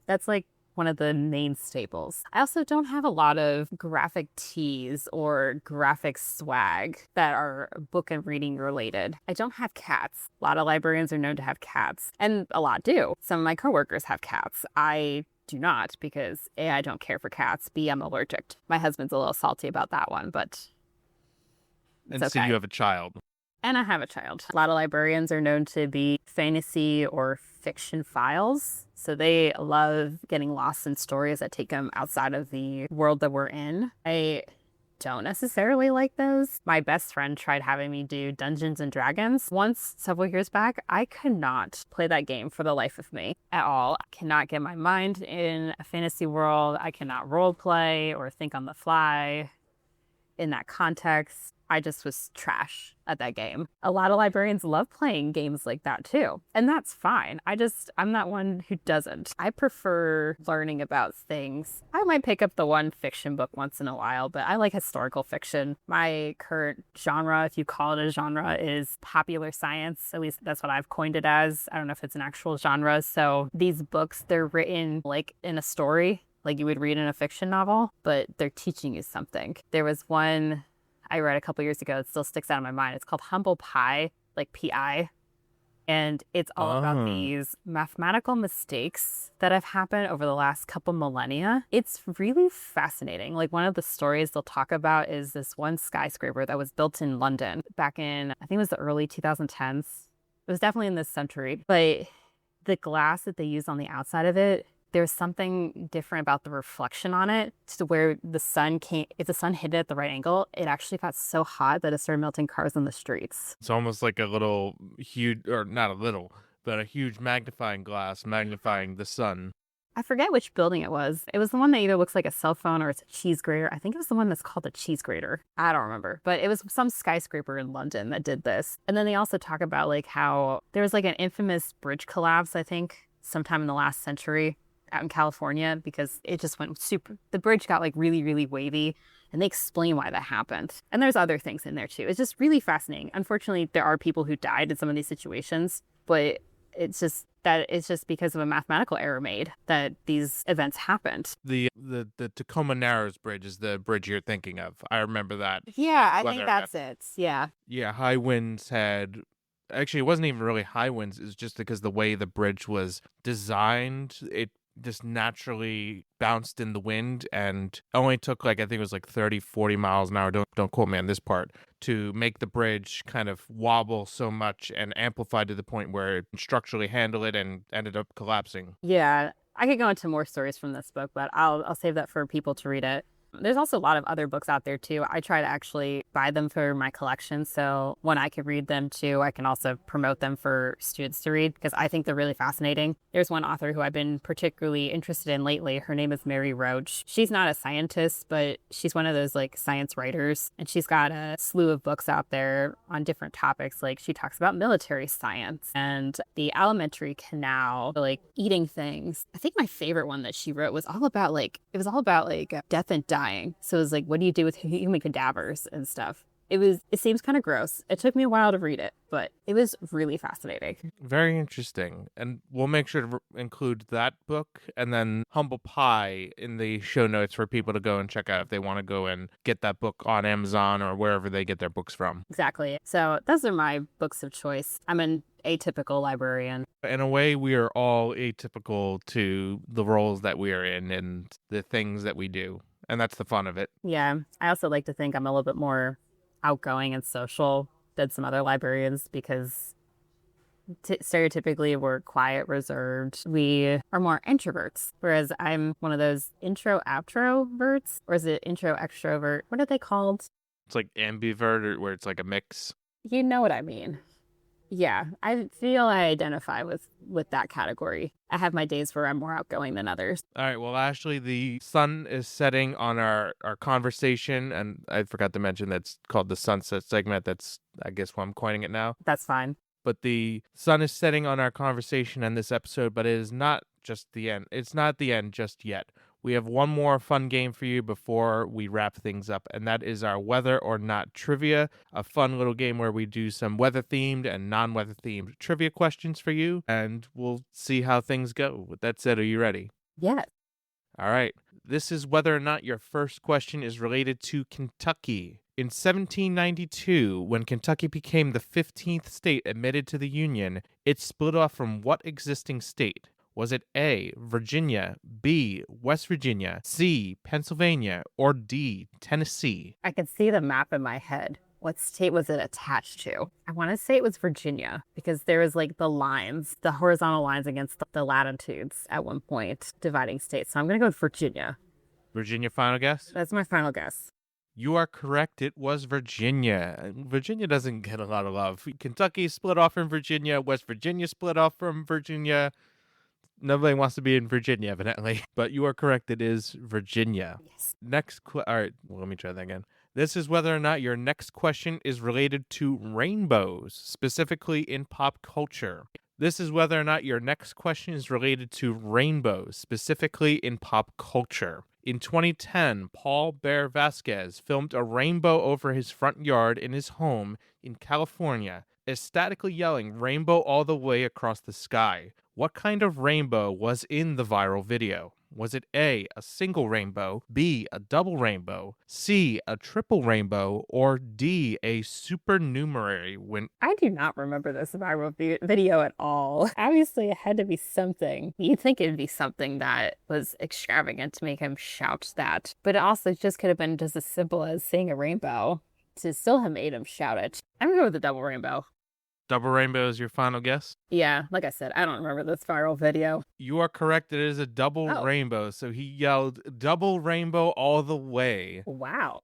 that's like one of the main staples. I also don't have a lot of graphic tees or graphic swag that are book and reading related. I don't have cats. A lot of librarians are known to have cats, and a lot do. Some of my coworkers have cats. I do not because A, I don't care for cats. B, I'm allergic. My husband's a little salty about that one, but it's And so okay. you have a child. And I have a child. A lot of librarians are known to be fantasy or fiction files. So they love getting lost in stories that take them outside of the world that we're in. I don't necessarily like those. My best friend tried having me do Dungeons and Dragons once several years back. I could not play that game for the life of me at all. I cannot get my mind in a fantasy world. I cannot role play or think on the fly in that context. I just was trash at that game. A lot of librarians love playing games like that too. And that's fine. I'm that one who doesn't. I prefer learning about things. I might pick up the one fiction book once in a while, but I like historical fiction. My current genre, if you call it a genre, is popular science. At least that's what I've coined it as. I don't know if it's an actual genre. So these books, they're written like in a story, like you would read in a fiction novel, but they're teaching you something. There was one I read a couple years ago. It still sticks out in my mind. It's called Humble Pie, like P-I. And it's all about these mathematical mistakes that have happened over the last couple millennia. It's really fascinating. Like one of the stories they'll talk about is this one skyscraper that was built in London back in, I think it was the early 2010s. It was definitely in this century. But the glass that they used on the outside of it, there's something different about the reflection on it to where the sun came, if the sun hit it at the right angle, it actually got so hot that it started melting cars on the streets. It's almost like a little huge, or not a little, but a huge magnifying glass magnifying the sun. I forget which building it was. It was the one that either looks like a cell phone or it's a cheese grater. I think it was the one that's called a cheese grater. I don't remember, but it was some skyscraper in London that did this. And then they also talk about like how there was like an infamous bridge collapse, I think, sometime in the last century out in California because it just went the bridge got like really, really wavy, and they explain why that happened. And there's other things in there too. It's just really fascinating. Unfortunately, there are people who died in some of these situations, but it's just because of a mathematical error made that these events happened. The Tacoma Narrows Bridge is the bridge you're thinking of. I remember that. Yeah, I think that's it. Yeah. Yeah, high winds had actually it wasn't even really high winds, it's just because the way the bridge was designed, it just naturally bounced in the wind and only took like I think it was like 30-40 miles an hour, don't quote me on this part, to make the bridge kind of wobble so much and amplify to the point where it structurally handled it and ended up collapsing. Yeah, I could go into more stories from this book, but I'll save that for people to read it. There's also a lot of other books out there too. I try to actually buy them for my collection. So when I can read them too, I can also promote them for students to read because I think they're really fascinating. There's one author who I've been particularly interested in lately. Her name is Mary Roach. She's not a scientist, but she's one of those like science writers. And she's got a slew of books out there on different topics. Like she talks about military science and the alimentary canal, like eating things. I think my favorite one that she wrote was all about like death and dying. So it was like, what do you do with human cadavers and stuff? It seems kind of gross. It took me a while to read it, but it was really fascinating. Very interesting. And we'll make sure to include that book and then Humble Pie in the show notes for people to go and check out if they want to go and get that book on Amazon or wherever they get their books from. Exactly. So those are my books of choice. I'm an atypical librarian. In a way, we are all atypical to the roles that we are in and the things that we do. And that's the fun of it. Yeah. I also like to think I'm a little bit more outgoing and social than some other librarians because stereotypically we're quiet, reserved. We are more introverts, whereas I'm one of those intro-outroverts, or is it intro-extrovert? What are they called? It's like ambivert, or where it's like a mix. You know what I mean. Yeah, I feel I identify with that category. I have my days where I'm more outgoing than others. All right, well, Ashley, the sun is setting on our conversation, and I forgot to mention that's called the sunset segment. That's, I guess, why I'm coining it now. That's fine. But the sun is setting on our conversation and this episode, but it is not just the end. It's not the end just yet. We have one more fun game for you before we wrap things up, and that is our Whether or Not Trivia, a fun little game where we do some weather-themed and non-weather-themed trivia questions for you, and we'll see how things go. With that said, are you ready? Yes. All right. This is whether or not your first question is related to Kentucky. In 1792, when Kentucky became the 15th state admitted to the Union, it split off from what existing state? Was it A, Virginia, B, West Virginia, C, Pennsylvania, or D, Tennessee? I can see the map in my head. What state was it attached to? I want to say it was Virginia because there was like the lines, the horizontal lines against the latitudes at one point dividing states. So I'm going to go with Virginia. Virginia, final guess? That's my final guess. You are correct. It was Virginia. Virginia doesn't get a lot of love. Kentucky split off from Virginia. West Virginia split off from Virginia. Nobody wants to be in Virginia, evidently. But you are correct. It is Virginia. Yes. All right. Well, let me try that again. This is whether or not your next question is related to rainbows, specifically in pop culture. This is whether or not your next question is related to rainbows, specifically in pop culture. In 2010, Paul Bear Vasquez filmed a rainbow over his front yard in his home in California, ecstatically yelling "Rainbow all the way across the sky." What kind of rainbow was in the viral video? Was it A, a single rainbow, B, a double rainbow, C, a triple rainbow, or D, a supernumerary I do not remember this viral video at all. Obviously, it had to be something. You'd think it'd be something that was extravagant to make him shout that. But it also just could have been just as simple as seeing a rainbow to still have made him shout it. I'm going to go with the double rainbow. Double rainbow is your final guess? Yeah, like I said, I don't remember this viral video. You are correct. It is a double rainbow. So he yelled double rainbow all the way. Wow.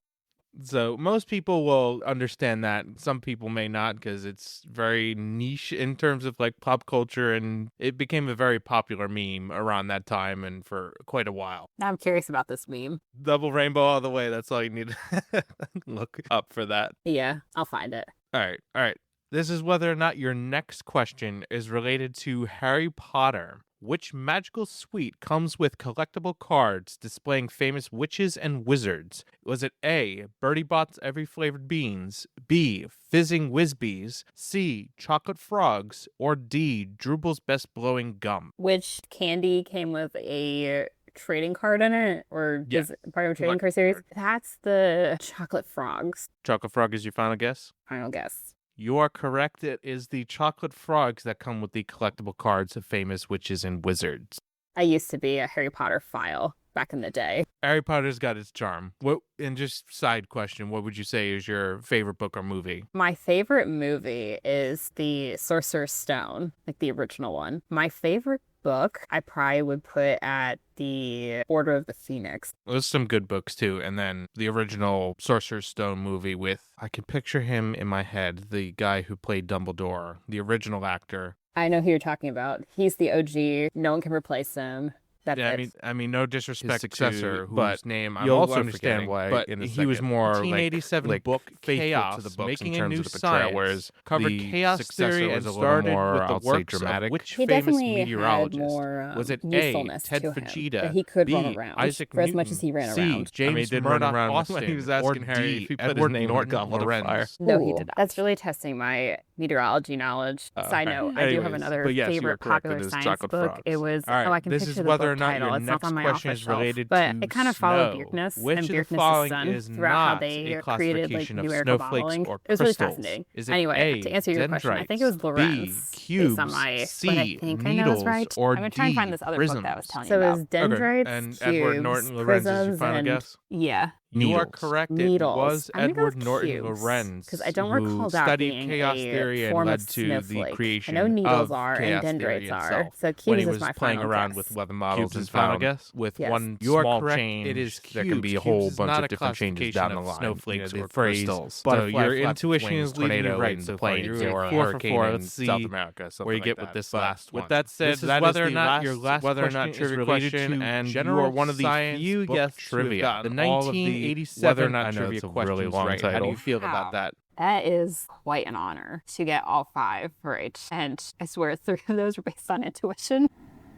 So most people will understand that. Some people may not because it's very niche in terms of like pop culture, and it became a very popular meme around that time and for quite a while. Now I'm curious about this meme. Double rainbow all the way. That's all you need to look up for that. Yeah, I'll find it. All right. This is whether or not your next question is related to Harry Potter. Which magical suite comes with collectible cards displaying famous witches and wizards? Was it A, Bertie Bott's Every Flavored Beans, B, Fizzing Whizbees, C, Chocolate Frogs, or D, Drubal's Best Blowing Gum? Which candy came with a trading card in it, or is it part of a trading card series? That's the Chocolate Frogs. Chocolate Frog is your final guess? Final guess. You are correct. It is the chocolate frogs that come with the collectible cards of famous witches and wizards. I used to be a Harry Potter file back in the day. Harry Potter's got its charm. And just side question, what would you say is your favorite book or movie? My favorite movie is The Sorcerer's Stone, like the original one. My favorite book I probably would put at the Order of the Phoenix. There's some good books too. And then the original Sorcerer's Stone movie with, I can picture him in my head, the guy who played Dumbledore, the original actor. I know who you're talking about. He's the OG. No one can replace him. That's Yeah, it. I mean, no disrespect His successor, to, whose but name I'm you'll also understand forgetting, why. but In a he was second. more 1887 like book faithful Chaos, to the books making in a terms new of the portrayal, science, whereas covered the chaos successor theory was and a little started more, with the I'll say, works dramatic. of which He famous definitely had meteorologist? more Was it A. usefulness Ted to him, Fujita, that he could run B. around Isaac for as Newton, much as he ran C. around. James he did Murdoch run around Austin, when he was or asking Harry D. if he put his Edward name in the Norton goblet of fire. Lorenz. No, he Ooh. did not. That's really testing my meteorology knowledge. Side Okay. note, I do have Anyways, another but yes, you favorite were correct. It popular is science chocolate book. frogs. It was, All right, oh, I can this picture is the whether book or not title. your It's not next on my question office is shelf. related But to it kind of followed snow. Bjerknes, Which and of the Bjerknes' following son is throughout how not they a created like classification of numerical snowflakes modeling. or It was really crystals? fascinating. Is it Anyway, A, to answer your question, I think it was dendrites, B, Lorenz cubes, based on my, C, but I think I know needles, is right. or I'm gonna try and find D, this other book that I was prisms? telling So you it about. was dendrites, And cubes, Edward Norton Lorenz is your prisms, final and guess? Yeah. You are Needles. correct. It Needles. was I'm gonna go Edward with Norton cubes, Lorenz, 'cause I don't who recall that studied being chaos a theory and form led of to the snowflake. creation I know needles of are and chaos theory dendrites are. itself. So when cubes he is was my playing final around guess. with weather models Cubes and is final found guess? with Yes. one You are small correct. change. It is there can cubes. be a Cubes whole is bunch not of a different changes down the classification of line. snowflakes the or phrase crystals. So Butterfly your flaps its intuition wings, is leading you tornado right in so the far. plains, You're or a 4 for hurricane 4. in Let's see South America, where something you get like with that. this But last one. with that said, this is that whether is or the not your last last whether or question not is trivia related question, to and general you are one of the science few book guests who have trivia. gotten The all of the 1987 whether or not I know trivia it's a really questions long right. How do title. you feel Wow. about that? That is quite an honor to get all 5 right. And I swear 3 of those were based on intuition.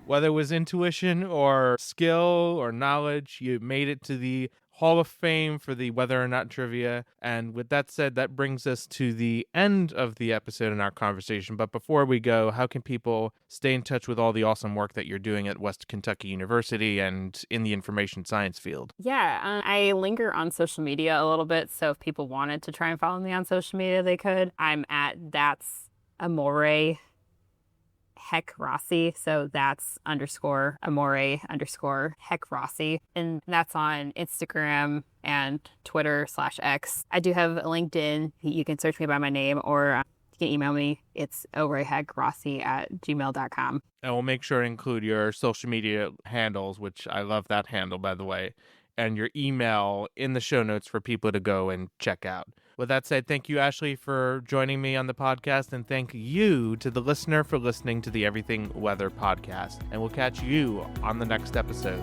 Whether it was intuition or skill or knowledge, you made it to the Hall of Fame for the Whether or Not trivia. And with that said, that brings us to the end of the episode in our conversation. But before we go, how can people stay in touch with all the awesome work that you're doing at West Kentucky University and in the information science field? Yeah, I linger on social media a little bit. So if people wanted to try and follow me on social media, they could. I'm at That's Amore Heck Rossi. So that's _Amore_ Heck Rossi. And that's on Instagram and Twitter/X. I do have a LinkedIn. You can search me by my name, or you can email me. It's orehekrossi@gmail.com. And we'll make sure to include your social media handles, which I love that handle, by the way, and your email in the show notes for people to go and check out. With that said, thank you, Ashley, for joining me on the podcast, and thank you to the listener for listening to the Everything Weather podcast. And we'll catch you on the next episode.